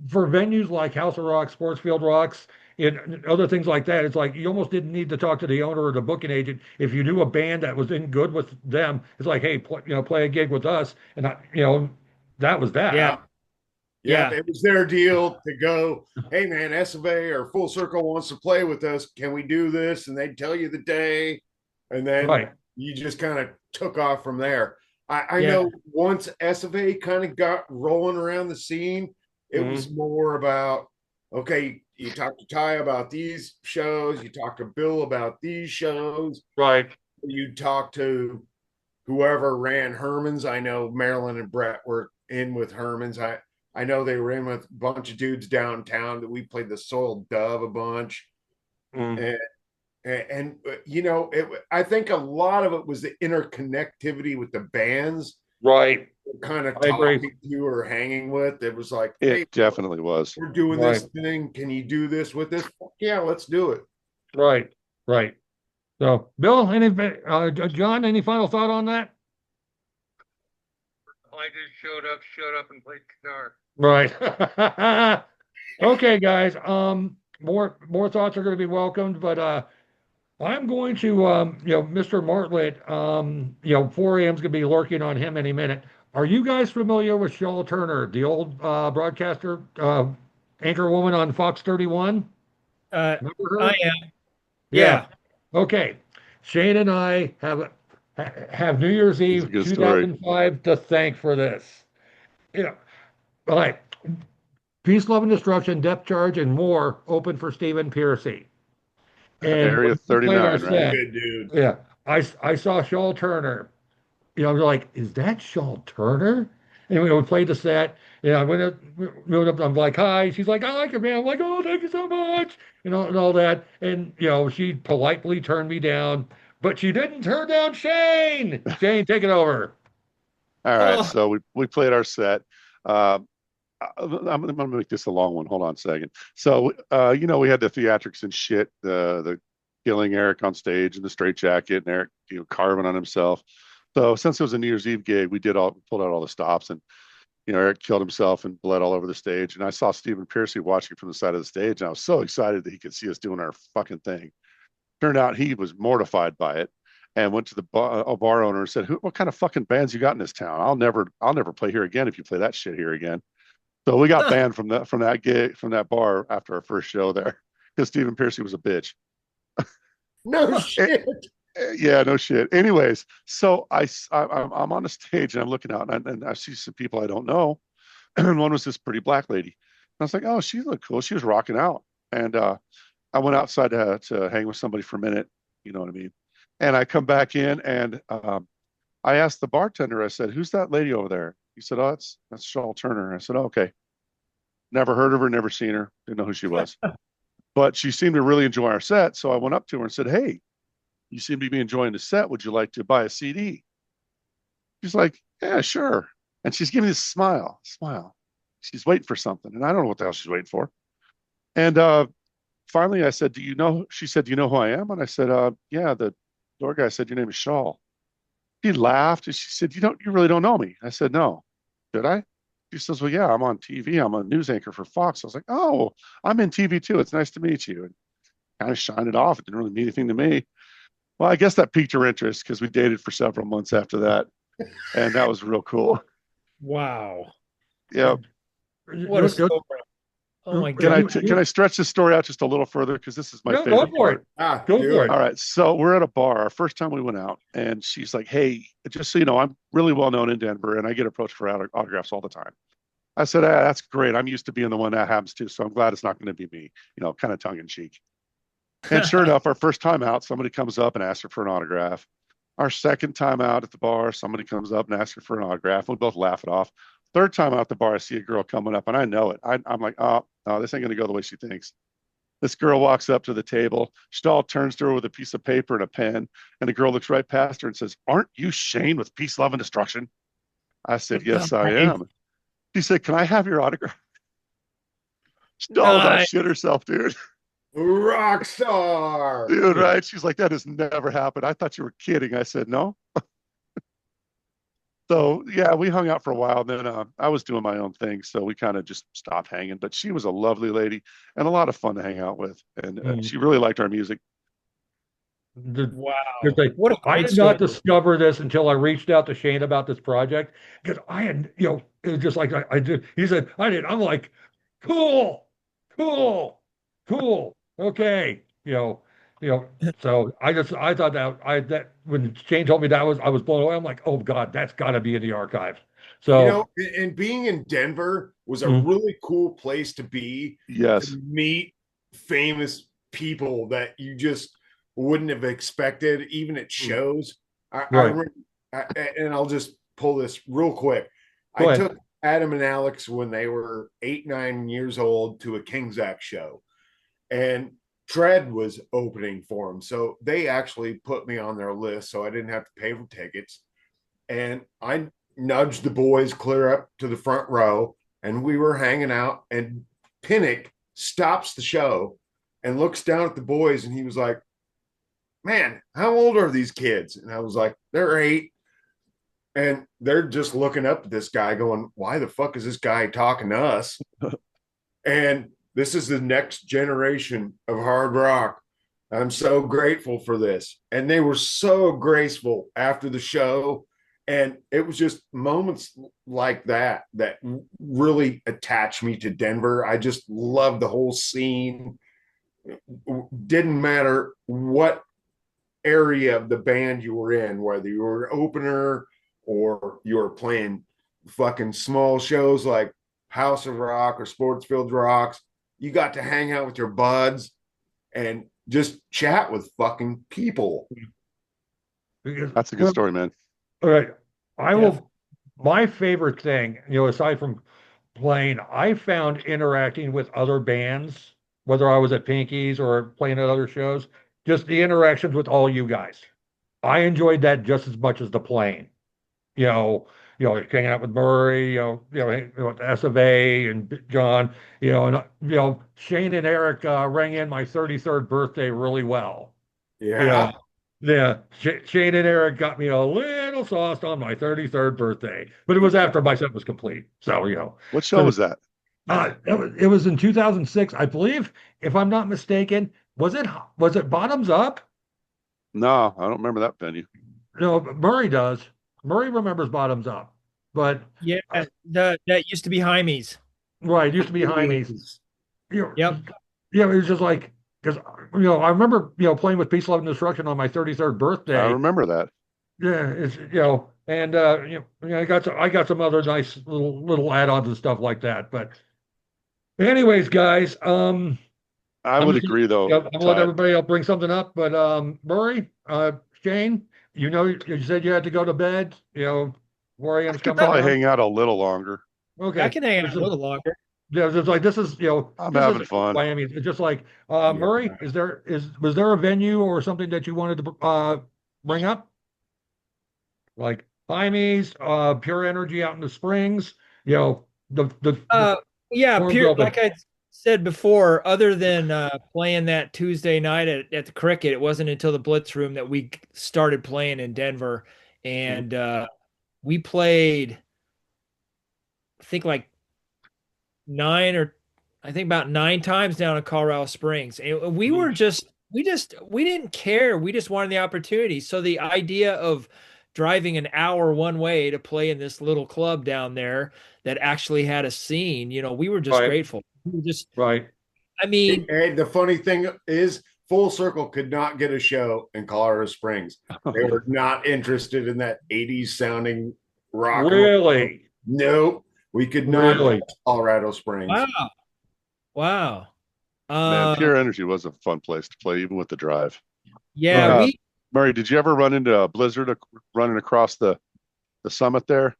for venues like House of Rock, Sportsfield Roxxx, and other things like that, it's like you almost didn't need to talk to the owner or the booking agent. If you knew a band that was in good with them, it's like, hey, play a gig with us, and that was that. yeah, Yeah. Yeah. yeah, It was their deal to go, hey man, Esave or Full Circle wants to play with us. Can we do this? And they'd tell you the day. And then Right. you just kind of took off from there. I yeah, know once Esave kind of got rolling around the scene, it was more about, okay, you talk to Ty about these shows, you talk to Bill about these shows, Right. you talk to whoever ran Herman's. I know Marilyn and Brett were in with Herman's. I know they were in with a bunch of dudes downtown that we played the Soiled Dove a bunch. Mm. And I think a lot of it was the interconnectivity with the bands Right. kind of I agree. talking to or hanging with. It was like, hey, It definitely was. we're doing Right. this thing. Can you do this with this? Yeah, let's do it. Right. Right. So, Bill, John, any final thought on that? I just showed up and played guitar. Right. Okay, guys. More thoughts are going to be welcomed, but I'm going to Mr. Marlatt, 4 a.m. is going to be lurking on him any minute. Are you guys familiar with Shaul Turner, the old broadcaster, anchor woman on Fox 31? uh, Remember her? I am. Yeah. Yeah. Okay. Shane and I have New Year's It's a Eve good story. 2005 to thank for this. You know, all right. Peace, Love, and Destruction, Depth Charge, and more open for Stephen Pearcy. And Area when we played our 39, right? set, Good dude. yeah, I saw Shaul Turner. We're like, is that Shaul Turner? And we played the set. I went up. I'm like, hi. She's like, I like it, man. I'm like, oh, thank you so much. And all that. And she politely turned me down, but she didn't turn down Shane. Shane, take it over. All right. Oh, So we played our set. I'm going to make this a long one. Hold on a second. So, we had the theatrics and shit, the killing Eric on stage and the straitjacket and Eric, carving on himself. So since it was a New Year's Eve gig, we pulled out all the stops and, Eric killed himself and bled all over the stage. And I saw Stephen Pearcy watching from the side of the stage. And I was so excited that he could see us doing our fucking thing. Turned out he was mortified by it and went to the bar owner and said, what kind of fucking bands you got in this town? I'll never play here again if you play that shit here again. So we got banned from that gig, from that bar after our first show there because Stephen Pearcy was a bitch. No shit. Yeah, no shit. Anyways, so I'm on the stage and I'm looking out and I see some people I don't know, and one was this pretty black lady. And I was like, oh, she looked cool. She was rocking out, and I went outside to hang with somebody for a minute. You know what I mean? And I come back in and I asked the bartender. I said, who's that lady over there? He said, oh, that's Shaul Turner. I said, oh, okay. Never heard of her, never seen her, didn't know who she was. But she seemed to really enjoy our set. So I went up to her and said, hey, you seem to be enjoying the set. Would you like to buy a CD? She's like, yeah, sure. And she's giving this smile. She's waiting for something. And I don't know what the hell she's waiting for. And finally I said, she said, do you know who I am? And I said, yeah, the door guy said, your name is Shaul. She laughed and she said, you really don't know me. I said, no. Did I? She says, well, yeah, I'm on TV. I'm a news anchor for Fox. I was like, oh, I'm in TV too. It's nice to meet you. And kind of shined it off. It didn't really mean anything to me. Well, I guess that piqued her interest because we dated for several months after that. And that was real cool. wow. Yeah. What a story. Oh my God. Can I stretch this story out just a little further? Because this is my No, favorite go for part. it. Go for it. All right. So we're at a bar, our first time we went out, and she's like, hey, just so you know, I'm really well known in Denver and I get approached for autographs all the time. I said, that's great. I'm used to being the one that happens to. So I'm glad it's not going to be me, kind of tongue in cheek. And sure enough, our first time out, somebody comes up and asks her for an autograph. Our second time out at the bar, somebody comes up and asks her for an autograph. We both laugh it off. Third time out at the bar, I see a girl coming up, and I know it. I'm like, oh, no, this ain't going to go the way she thinks. This girl walks up to the table. Shaul turns to her with a piece of paper and a pen, and the girl looks right past her and says, "Aren't you Shane with Peace, Love, and Destruction?" I said, "Yes, I am." She said, "Can I have your autograph?" Shaul about shit herself, dude. Rock star. Dude, right? She's like, "That has never happened. I thought you were kidding." I said, "No." So yeah, we hung out for a while. Then I was doing my own thing, so we kind of just stopped hanging. But she was a lovely lady and a lot of fun to hang out with, and she really liked our music. Wow. Like, What a I great did not story. discover this until I reached out to Shane about this project because I had, it was just like I did. He said, I did. I'm like, cool, cool, cool. Okay. So I thought that when Shane told me that I was blown away. I'm like, oh God, that's got to be in the archive. So, And being in Denver was a Mhm. really cool place to be, Yes. to meet famous people that you just wouldn't have expected, even at shows. Right. And I'll just pull this real quick. Go I ahead. took Adam and Alex when they were 8, 9 years old to a King's Act show, and Tread was opening for them. So they actually put me on their list so I didn't have to pay for tickets. And I nudged the boys clear up to the front row, and we were hanging out. And Pinnock stops the show and looks down at the boys, and he was like, "Man, how old are these kids?" And I was like, "They're 8." And they're just looking up at this guy going, "Why the fuck is this guy talking to us?" And this is the next generation of hard rock. I'm so grateful for this. And they were so graceful after the show. And it was just moments like that that really attached me to Denver. I just loved the whole scene. Didn't matter what area of the band you were in, whether you were an opener or you were playing fucking small shows like House of Rock or Sportsfield Roxxx. You got to hang out with your buds and just chat with fucking people. That's a good story, man. All right. I Yeah. will. My favorite thing, aside from playing, I found interacting with other bands, whether I was at Pinky's or playing at other shows, just the interactions with all you guys. I enjoyed that just as much as the playing. You know, hanging out with Murray, with Esovae and John, and Shane and Eric rang in my 33rd birthday really well. Yeah. Yeah, Shane and Eric got me a little sauced on my 33rd birthday, but it was after my set was complete. So, What show was that? it was in 2006, I believe, if I'm not mistaken. Was it Bottoms Up? No, I don't remember that venue. No, Murray does. Murray remembers Bottoms Up, but Yeah, that used to be Jaime's. right, it used to be Jaime's. Yep. Yeah, it was just like because I remember playing with Peace, Love, and Destruction on my 33rd birthday. I remember that. Yeah, it's and I got some other nice little add-ons and stuff like that. But anyways, guys, I would agree, though. I'm gonna let everybody else bring something up. But Murray, Shane, you said you had to go to bed. Warriors I could coming probably down. hang out a little longer. Okay, I can hang out a little longer. yeah, it's like this is I'm this having is fun. Miami. It's just like Murray. Was there a venue or something that you wanted to bring up? Like Jaime's, Pure Energy out in the Springs. The Yeah, Farms pure, Open. like I said before, other than playing that Tuesday night at the Cricket, it wasn't until the Blitz Room that we started playing in Denver. And we played, I think like about 9 times down in Colorado Springs. And we were we didn't care. We just wanted the opportunity. So the idea of driving an hour one way to play in this little club down there that actually had a scene, we were just Right. grateful. We were just, Right. I mean, Hey, the funny thing is, Full Circle could not get a show in Colorado Springs. They were not interested in that 80s sounding rock. Really? Nope. We could not Really? get Colorado Springs. wow. Man, Pure Energy was a fun place to play, even with the drive. Yeah, Uh, Murray, did you ever run into a blizzard running across the summit there?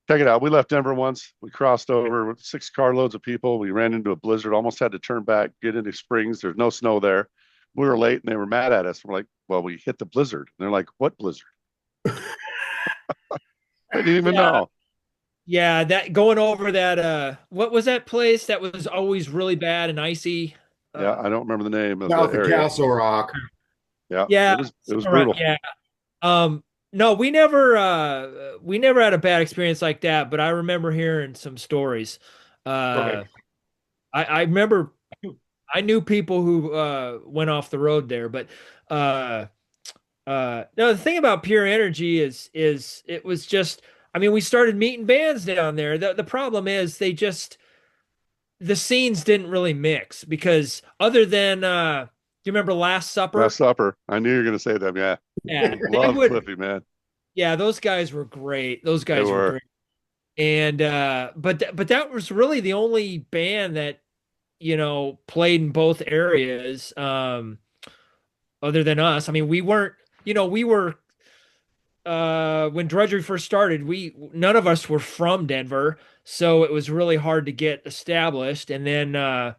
Check it out. We left Denver once. We crossed over with 6 carloads of people. We ran into a blizzard, almost had to turn back, get into Springs. There's no snow there. We were late and they were mad at us. We're like, well, we hit the blizzard. And they're like, what blizzard? I didn't even know. yeah, that going over that what was that place that was always really bad and icy? Yeah, I don't remember the name of the South of area. Castle Rock. Yeah, Yeah, it was all right, brutal. yeah. No, we never had a bad experience like that, but I remember hearing some stories. Right. I remember I knew people who went off the road there, but uh no, the thing about Pure Energy is it was just, I mean, we started meeting bands down there. The problem is the scenes didn't really mix because other than do you remember Last Supper? Last Supper. I knew you were going to say that. Yeah. Yeah, Love Cliffy, man. yeah, those guys were great. Those They guys were were. great. And but that was really the only band that, played in both areas other than us. I mean, we weren't, we were when Drudgery first started, we none of us were from Denver, so it was really hard to get established. And then uh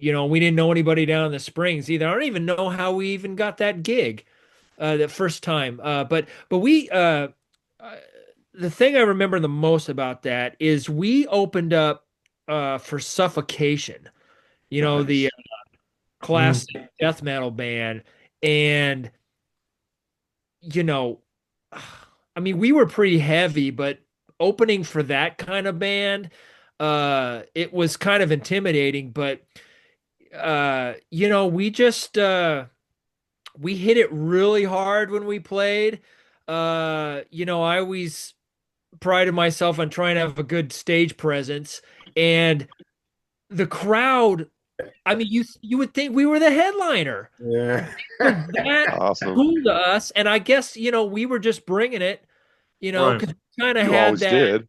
we didn't know anybody down in the Springs either. I don't even know how we even got that gig the first time. But we uh, the thing I remember the most about that is we opened up for Suffocation, the Nice. classic death metal band. And you know, I mean, we were pretty heavy, but opening for that kind of band, it was kind of intimidating. But we just we hit it really hard when we played. I always prided myself on trying to have a good stage presence, and the crowd. I mean, you would think we were the headliner. Yeah. That Awesome. cool to us, and I guess we were just bringing it, Right. because we kind of You had always that. did.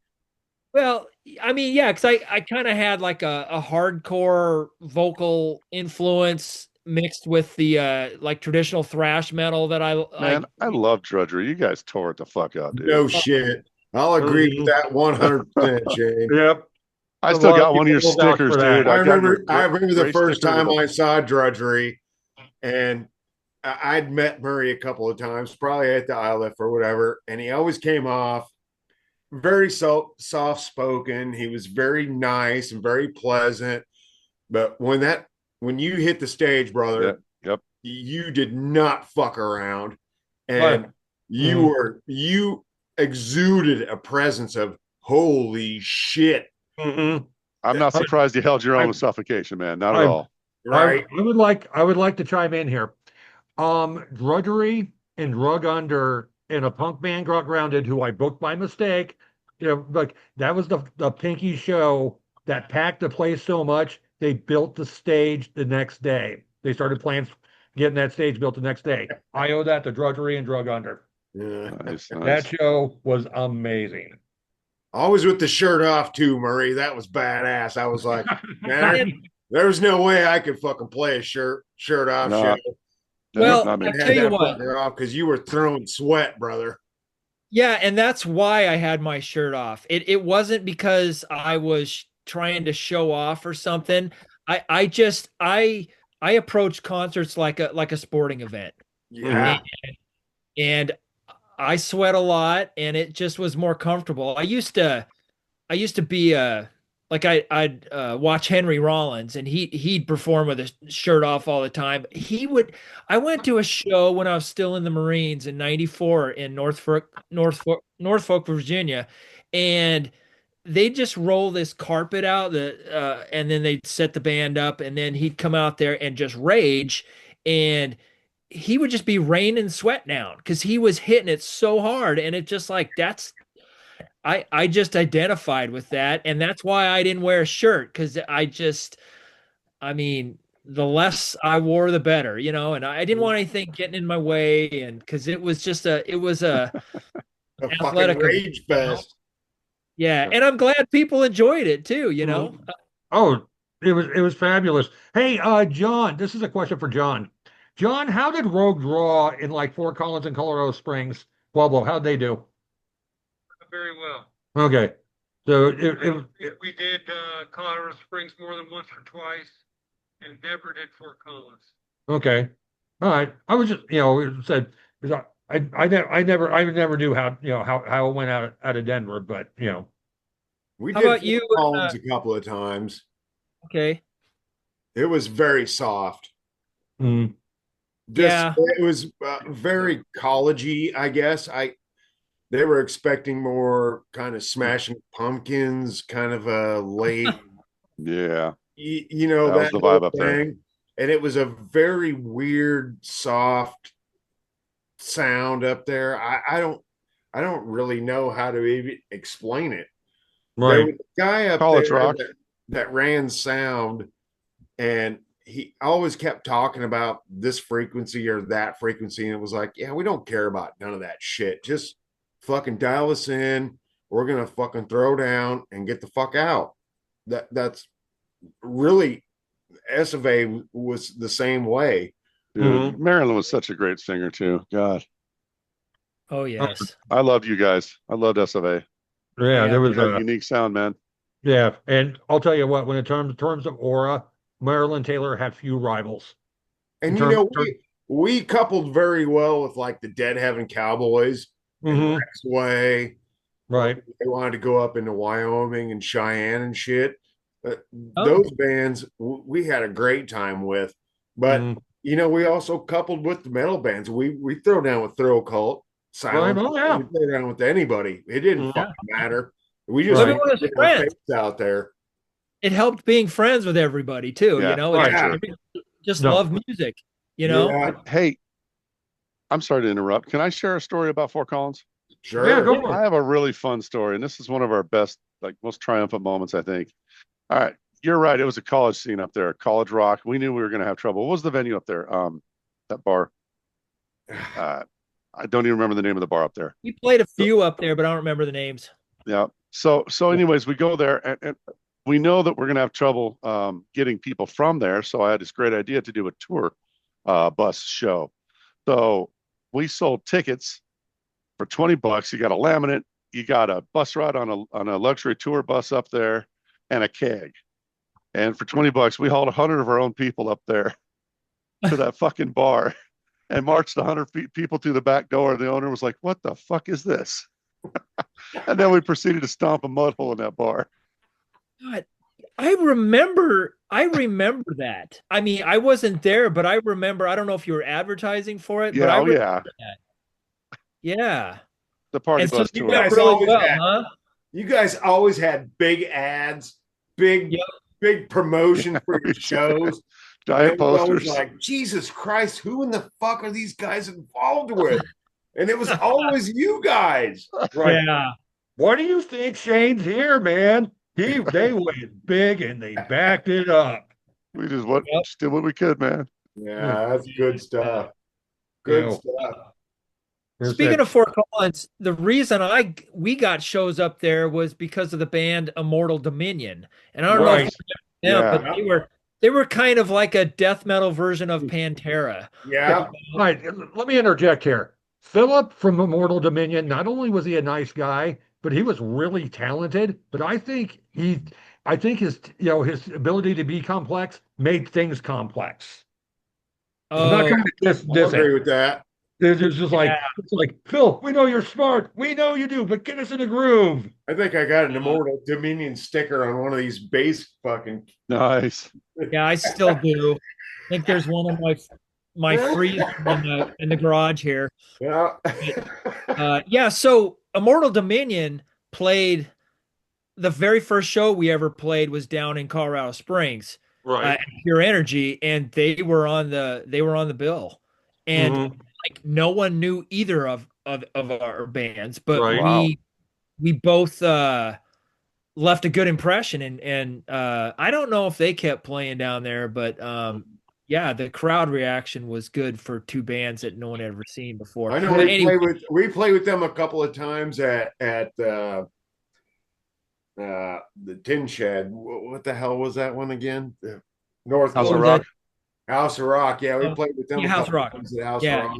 Well, I mean, yeah, because I kind of had like a hardcore vocal influence mixed with the like traditional thrash metal that Man, I love Drudgery. You guys tore it the fuck up, dude. No shit. I'll agree with that 100%, Shane. Yep. I A still lot got of one of your people vouch stickers, for that. dude. I got your remember the gray first sticker time with I saw Drudgery, and I'd met Murray a couple of times, probably at the Iliff or whatever, and he always came off very soft spoken. He was very nice and very pleasant. But when you hit the stage, brother, Yep. Yep. you did not fuck around, Right. and you exuded a presence of holy shit. Mm-hmm. I'm not surprised you held your own I- with Suffocation, man. Not at I- all. Right? I would like to chime in here. Drudgery and Drug Under and a punk band got grounded, who I booked by mistake. Like that was the Pinky show that packed the place so much they built the stage the next day. They started getting that stage built the next day. I owe that to Drudgery and Drug Under. Yeah. Nice, That nice. show was amazing. Always with the shirt off too, Murray. That was badass. I was like, man, there's no way I could fucking play a shirt off No, show. no, Well, not me. I tell you what. off because you were throwing sweat, brother. Yeah, and that's why I had my shirt off. It wasn't because I was trying to show off or something. I approach concerts like a sporting event. Yeah. And I sweat a lot, and it just was more comfortable. I used to be like I'd watch Henry Rollins, and he'd perform with his shirt off all the time. I went to a show when I was still in the Marines in '94 in Norfolk, Virginia, and they just roll this carpet out and then they'd set the band up, and then he'd come out there and just rage, and he would just be raining sweat down because he was hitting it so hard, and it just like I just identified with that, and that's why I didn't wear a shirt, because I mean, the less I wore, the better, and I didn't want anything getting in my way, and because it was A fucking athletic event, rage fest. yeah, and I'm glad people enjoyed it too, Oh, it was fabulous. Hey, John, this is a question for John. John, how did Rogue draw in like Fort Collins and Colorado Springs? Pueblo, how'd they do? Very well. Okay. So We did Colorado Springs more than once or twice, and never did Fort Collins. okay. All right. I was just, it said, 'cause I never knew how, how it went out of Denver, but We How did about you? Collins a couple of times. Okay. It was very soft. mm, Yeah. It was very collegey, I guess. They were expecting more kind of Smashing Pumpkins, kind of a late, Yeah, that was the vibe up there. thing. And it was a very weird, soft sound up there. I don't really know how to even explain it. There right. was a guy up College there rock. that ran sound, and he always kept talking about this frequency or that frequency. And it was like, yeah, we don't care about none of that shit. Just fucking dial us in. We're gonna fucking throw down and get the fuck out. That's really Esave was the same way. Dude, Marilyn was such a great singer too. God, Oh yes. I loved you guys. I loved SFA. Yeah, there was That unique sound, man. yeah, and I'll tell you what, when in terms of aura, Marilyn Taylor had few rivals. And In terms, we coupled very well with like the Dead Heaven Cowboys and Mhm. Way. Right. They wanted to go up into Wyoming and Cheyenne and shit. Oh. Those bands we had a great time with, but Mm. we also coupled with the metal bands. We throw down with Throw Cult, Silence. Right. Oh, yeah. We throw down with anybody. It didn't Yeah. fucking matter. We just Everyone was get our friends. face out there. It helped being friends with everybody too. Yeah. Right. Just No. love music. Yeah, Hey, I'm sorry to interrupt. Can I share a story about Fort Collins? sure. Yeah, go for I it. have a really fun story, and this is one of our best, like most triumphant moments, I think. All right, you're right. It was a college scene up there, college rock. We knew we were going to have trouble. What was the venue up there? That bar. I don't even remember the name of the bar up there. We played a few up there, but I don't remember the names. Yeah. So anyways, we go there and we know that we're going to have trouble getting people from there. So I had this great idea to do a tour bus show. So we sold tickets for $20. You got a laminate, you got a bus ride on a luxury tour bus up there, and a keg. And for $20, we hauled 100 of our own people up there to that fucking bar and marched 100 people through the back door. And the owner was like, "What the fuck is this?" And then we proceeded to stomp a mud hole in that bar. God, I remember that. I mean, I wasn't there, but I remember. I don't know if you were advertising for it, but Yeah, I oh remember yeah, that. Yeah. the party And so bus you tour. went guys really always well, had- huh? You guys always had big ads, big promotion for your shows. Giant And it was always posters. like, Jesus Christ, who in the fuck are these guys involved with? And it was always you guys. Right. Yeah. What do you think Shane's here, man? They went big and they backed it up. We just Yep. just did what we could, man. Yeah, that's good stuff. Good Yeah. stuff. There's Speaking that- of Fort Collins, the reason we got shows up there was because of the band Immortal Dominion, and I don't know if Right. you know them, Yeah. but they were kind of like a death metal version of Pantera. Yeah. All right, let me interject here. Philip from Immortal Dominion, not only was he a nice guy, but he was really talented. But I think his his ability to be complex made things complex. I'm not Oh, trying to I'll diss agree him. with that. It's just like Yeah. it's like Phil, we know you're smart, we know you do, but get us in a groove. I think I got an Immortal Dominion sticker on one of these bass fucking. Nice. yeah, I still do. I think there's one of my freeze in the garage here. Yeah. Yeah, so Immortal Dominion played the very first show we ever played was down in Colorado Springs, at Pure Energy, and they were on the bill, and like no one knew either of our bands, but Right. Wow. we both left a good impression, and I don't know if they kept playing down there, but yeah, the crowd reaction was good for two bands that no one had ever seen before. I know But we played with them a couple of times at the Tin Shed. What the hell was that one again? North House of Coast. Rock. House of Rock. Yeah, we played with them Yeah, a House of couple Rock. times at House of Yeah.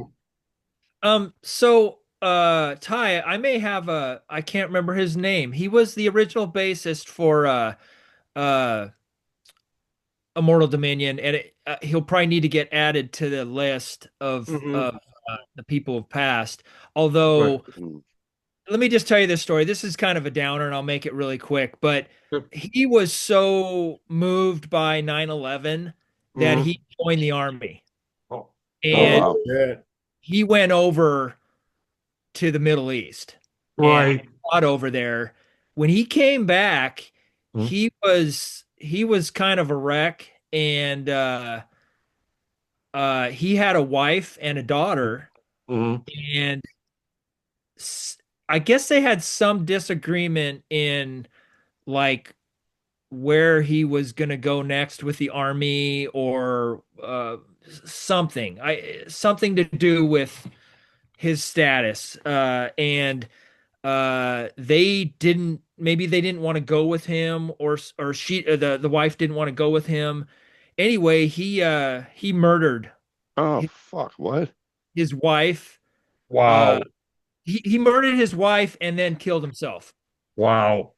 Rock. So Ty, I may have I can't remember his name. He was the original bassist for uh Immortal Dominion, and he'll probably need to get added to the list of the people who've passed. Although, let me just tell you this story. This is kind of a downer, and I'll make it really quick. But he was so moved by 9/11 that he joined the army, and he went over to the Middle East, Right. and fought over there. When he came back, he was kind of a wreck, and he had a wife and a daughter, and I guess they had some disagreement in like where he was going to go next with the army, or something to do with his status, and they didn't want to go with him, or she the wife didn't want to go with him. Anyway, he murdered Oh, fuck, what? his wife. Wow. He murdered his wife and then killed himself. Wow.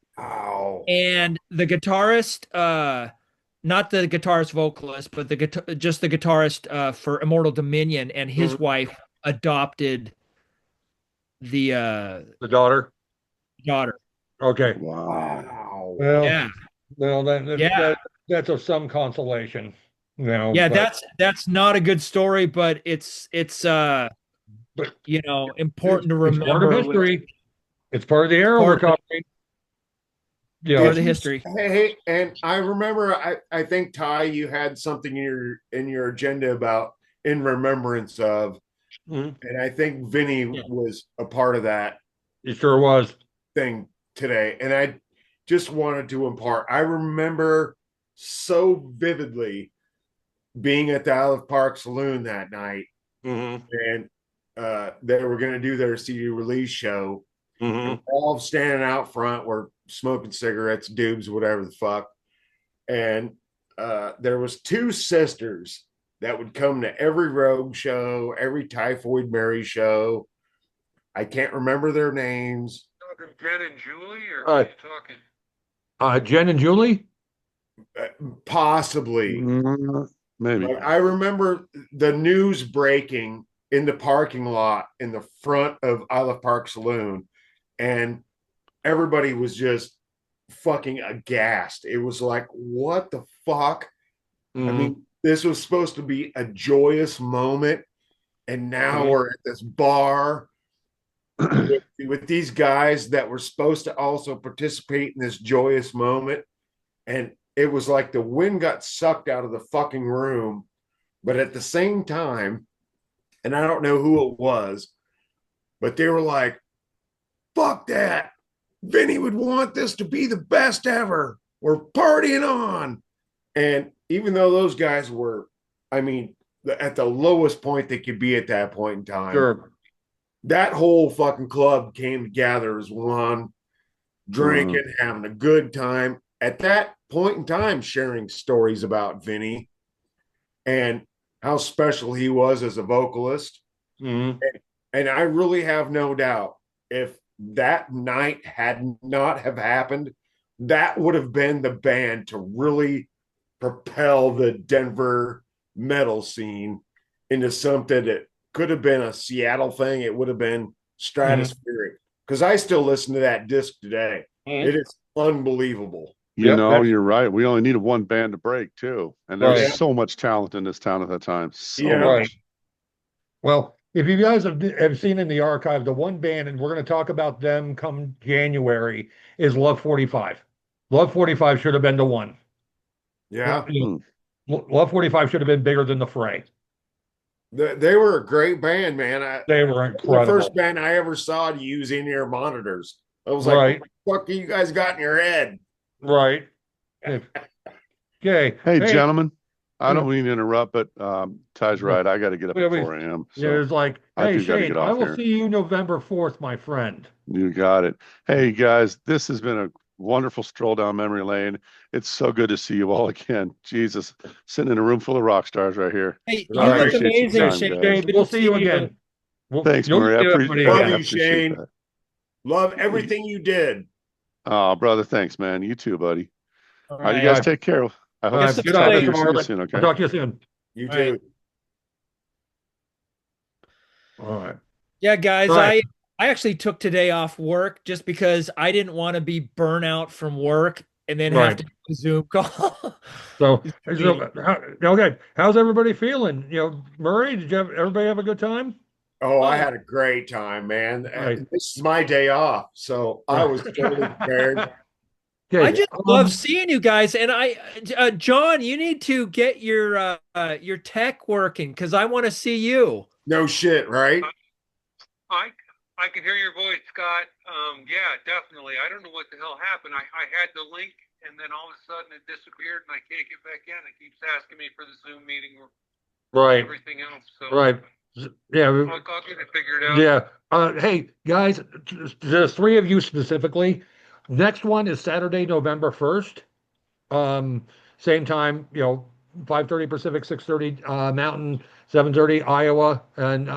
And the guitarist, not the guitarist vocalist, but just the guitarist for Immortal Dominion, and his wife adopted the daughter. Okay. Wow. Well, Yeah. Well, that's of some consolation. Yeah, but, that's not a good story, but it's but important to it's part of remember. history. It's part of the era we're covering. Part of the history. Hey, and I remember, I think Ty, you had something in your agenda about in remembrance of, and I think Vinny was a part of that. It sure was. Thing today, and I just wanted to impart. I remember so vividly being at the Iliff Park Saloon that night, and they were going to do their CD release show. All standing out front, we're smoking cigarettes, dubs, whatever the fuck. And there was two sisters that would come to every Rogue show, every Typhoid Mary show. I can't remember their names. Talking Jen and Julie, or are you talking? Jen and Julie? Possibly. Maybe. But I remember the news breaking in the parking lot in the front of Iliff Park Saloon, and everybody was just fucking aghast. It was like, what the fuck? I mean, this was supposed to be a joyous moment, and now we're at this bar with these guys that were supposed to also participate in this joyous moment. And it was like the wind got sucked out of the fucking room. But at the same time, and I don't know who it was, but they were like, fuck that. Vinny would want this to be the best ever. We're partying on. And even though those guys were, I mean, at the lowest point they could be at that point in time, that whole fucking club came together as one, drinking, having a good time. At that point in time, sharing stories about Vinny and how special he was as a vocalist. And I really have no doubt, if that night had not have happened, that would have been the band to really propel the Denver metal scene into something that could have been a Seattle thing. It would have been stratospheric, because I still listen to that disc today. It is unbelievable. You're right. We only needed one band to break too, and there's so much talent in this town at that time. So much. Well, if you guys have seen in the archive, the one band, and we're going to talk about them come January, is Love 45. Love 45 should have been the one. Yeah. Love 45 should have been bigger than the Fray. They were a great band, man. They were incredible. The first band I ever saw to use in-ear monitors. I was like, what the fuck you guys got in your head? Right. Okay. Hey, gentlemen, I don't mean to interrupt, but Ty's right. I got to get up at 4 a.m. So it's like, hey, Shane, I will see you November 4th, my friend. You got it. Hey, guys, this has been a wonderful stroll down memory lane. It's so good to see you all again. Jesus, sitting in a room full of rock stars right here. Hey, you All look right. amazing, Appreciate your time, Shane. guys. We'll see you again. Thanks, You'll Murray. I see everybody Love again. you, appreciate Shane. that. Love everything you did. Oh, brother, thanks, man. You too, buddy. All All right, you right. guys take care. I hope Yes, to good talk night, to you Mr. see you Marlatt. soon, I'll okay? talk to you soon. You All right. too. All right. Yeah, guys, All right. I actually took today off work just because I didn't want to be burnout from work and then have Right. to do a Zoom call. So, Meeting. okay. How's everybody feeling? Murray, did everybody have a good time? Oh, I had a great time, man. Right. This is my day off, so I was totally prepared. Okay. I just love seeing you guys, and John, you need to get your tech working because I want to see you. No shit, right? I can hear your voice, Scott. Yeah, definitely. I don't know what the hell happened. I had the link, and then all of a sudden it disappeared, and I can't get back in. It keeps asking me for the Zoom meeting or Right. everything else. So Right. Yeah. I'll get it figured out. Yeah. Hey, guys, the three of you specifically. Next one is Saturday, November 1st. Same time, 5:30 Pacific, 6:30 Mountain, 7:30 Iowa, and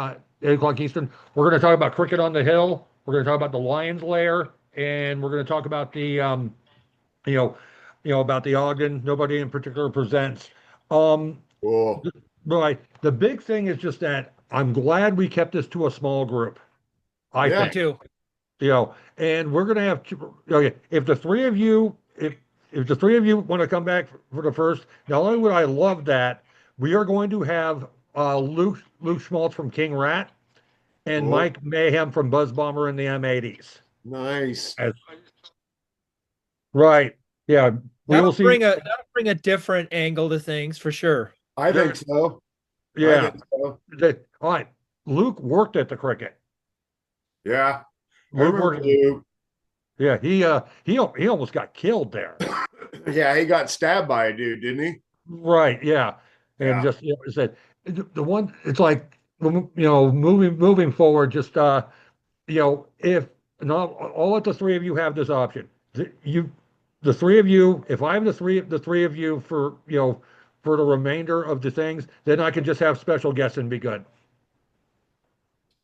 8 o'clock Eastern. We're going to talk about Cricket on the Hill. We're going to talk about the Lion's Lair, and we're going to talk about the about the Ogden. Nobody in particular presents. Cool. But the big thing is just that I'm glad we kept this to a small group. I Yeah. think, Too. and we're gonna have to. Okay, if the three of you, if the three of you want to come back for the first, not only would I love that, we are going to have Luke Schmaltz from King Rat and Cool. Mike Mayhem from Buzz Bomber in the M80s. Nice. Right. Yeah. We will see. That'll bring a different angle to things for sure. I think so. I Yeah. think so. All right. Luke worked at the Cricket. Yeah. I Luke remember worked. Luke. Yeah. He almost got killed there. Yeah, he got stabbed by a dude, didn't he? Right. Yeah. And Yeah. just said the one. It's like moving forward. Just if not all of the three of you have this option, the three of you. If I have the three of you for for the remainder of the things, then I can just have special guests and be good.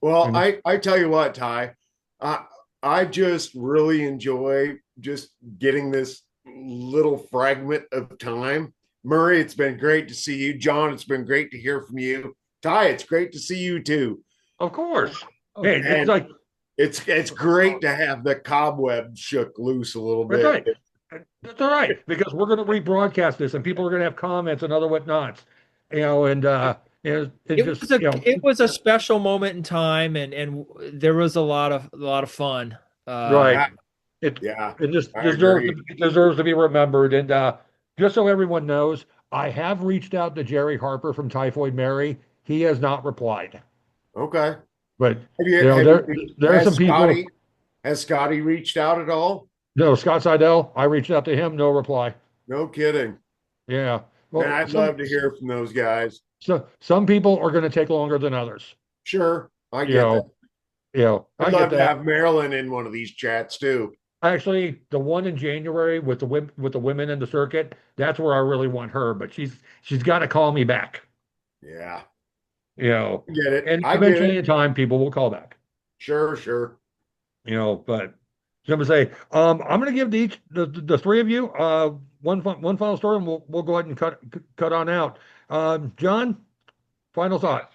Well, I tell you what, Ty, I just really enjoy just getting this little fragment of time. Murray, it's been great to see you. John, it's been great to hear from you. Ty, it's great to see you too. Of course. Hey, it's And like it's great to have the cobweb shook loose a little bit. that's right. That's all right because we're going to rebroadcast this and people are going to have comments and other whatnots. It was a special moment in time, and there was a lot of fun. Right. It just deserves to be remembered. And just so everyone knows, I have reached out to Jerry Harper from Typhoid Mary. He has not replied. Okay. But there are some people. Has Scotty reached out at all? No, Scott Seidel. I reached out to him. No reply. No kidding. Yeah. Well, Man, I'd love to hear from those guys. So some people are going to take longer than others. Sure, I get that. I'd love to have Marilyn in one of these chats too. Actually, the one in January with the women in the circuit, that's where I really want her. But she's got to call me back. Yeah. I get it. And eventually in time, people will call back. Sure. But I'm gonna say, I'm gonna give the three of you one final story, and we'll go ahead and cut on out. John, final thought.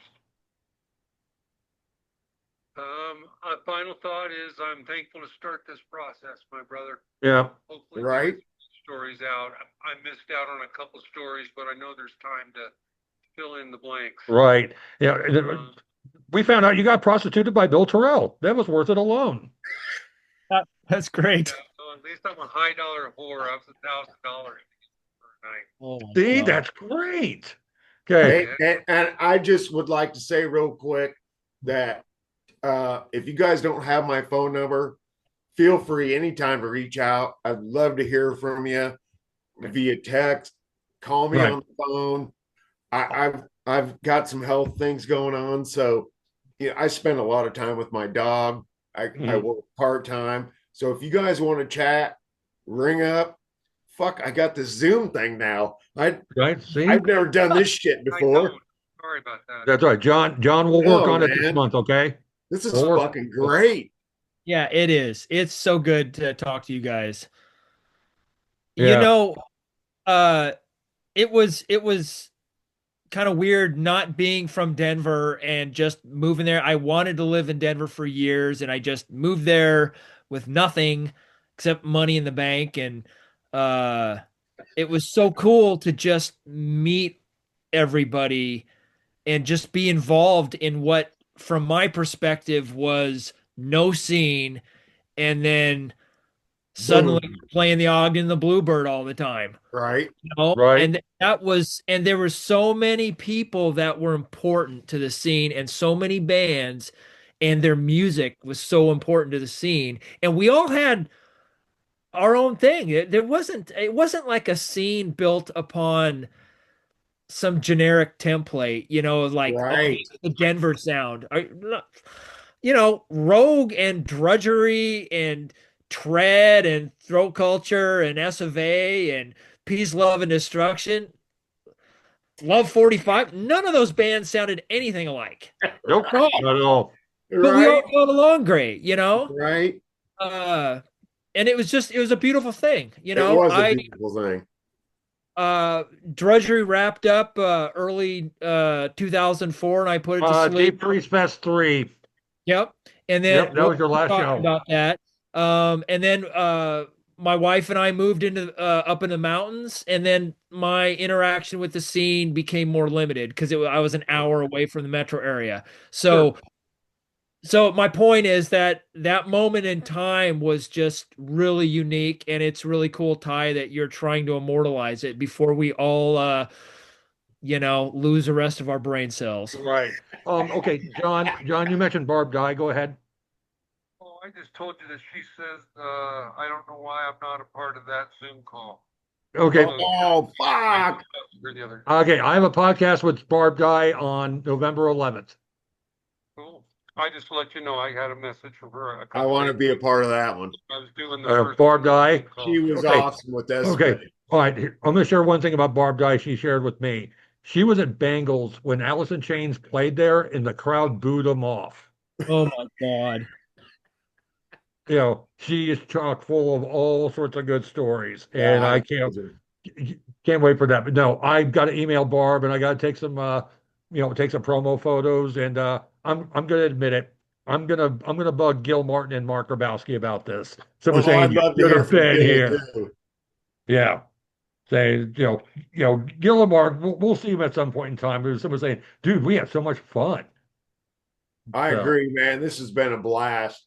Final thought is I'm thankful to start this process, my brother. Yeah. Hopefully, right. Stories out. I missed out on a couple stories, but I know there's time to fill in the blanks. Right. Yeah. We found out you got prostituted by Bill Terrell. That was worth it alone. That's great. Yeah, so at least I'm a high dollar whore. I was $1,000 per night. Oh, see, God. that's great. Okay. And I just would like to say real quick that if you guys don't have my phone number, feel free anytime to reach out. I'd love to hear from you via text. Call me on the phone. I've got some health things going on, so I spend a lot of time with my dog. I work part-time, so if you guys want to chat, ring up. Fuck, I got this Zoom thing now. Right? See? I've never done this shit I before. don't. Sorry about that. That's right. John will work No, on it this man. month, okay? This is We'll work- fucking great. Yeah, it is. It's so good to talk to you guys. You Yeah. know, it was kind of weird not being from Denver and just moving there. I wanted to live in Denver for years, and I just moved there with nothing except money in the bank. And uh, it was so cool to just meet everybody and just be involved in what, from my perspective, was no scene, and then suddenly Boom. playing the Ogden and the Bluebird all the time. Right? You know? Right. And there were so many people that were important to the scene, and so many bands, and their music was so important to the scene. And we all had our own thing. It wasn't like a scene built upon some generic template, like, oh, Right. this is the Denver sound. Rogue and Drudgery and Tread and Throat Culture and S.of.A. and Peace, Love, and Destruction, Love 45. None of those bands sounded anything alike. Nope. Not at all. But we all Right. got along great, Right. And it was a beautiful thing, It was a beautiful thing. Drudgery wrapped up early 2004, and I put it to sleep. Deep Freeze Fest 3. Yep. And then Yep, that was your last talked show. about that. And then my wife and I moved into up in the mountains, and then my interaction with the scene became more limited because I was an hour away from the metro area. So my point is that moment in time was just really unique, and it's really cool, Ty, that you're trying to immortalize it before we all lose the rest of our brain cells. Right. Okay, John, you mentioned Barb Guy. Go ahead. Oh, I just told you that she says, I don't know why I'm not a part of that Zoom call. Okay. Oh, fuck. Okay, I have a podcast with Barb Guy on November 11th. Cool. I just let you know I had a message from her. I want to be a part of that one. I was doing the first Barb Guy. She was Okay. awesome with that. Okay. All right. I'm going to share one thing about Barb Guy she shared with me. She was at Bengals when Alice in Chains played there, and the crowd booed them off. Oh my God. She is chock full of all sorts of good stories, and Yeah, I can't wait for that. But no, I've got to email Barb, and I got to take some promo photos, and I'm going to admit it. I'm gonna bug Gil Martin and Mark Grabowski about this. So we're saying I'd love to you're hear a from fan Gil, here. too. Yeah. Say, Gil and Mark, we'll see them at some point in time. There's someone saying, dude, we have so much fun. I So- agree, man. This has been a blast.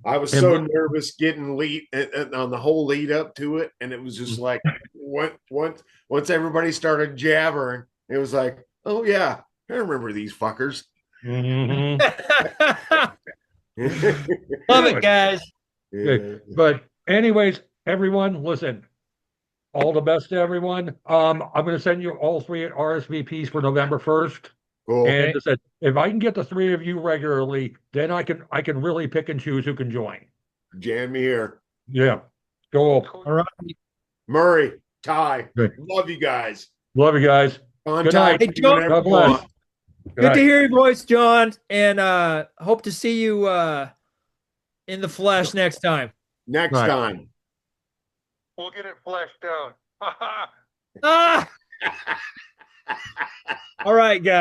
I was And so when- nervous getting lead on the whole lead up to it, and it was just like once everybody started jabbering, it was like, oh yeah, I remember these fuckers. Mhm. Love it, guys. Yeah. But anyways, everyone, listen. All the best to everyone. I'm going to send you all 3 RSVPs for November 1st. Cool. And I said, if I can get the 3 of you regularly, then I can really pick and choose who can join. Jam me here. Yeah. Cool. All right. Murray, Ty, Good. love you guys. Love you guys. Contact Hey, me John. whenever God you bless. want. Good to hear your voice, John, and hope to see you in the flesh next time. Next Right. time. We'll get it fleshed out. Ah! All right, guys.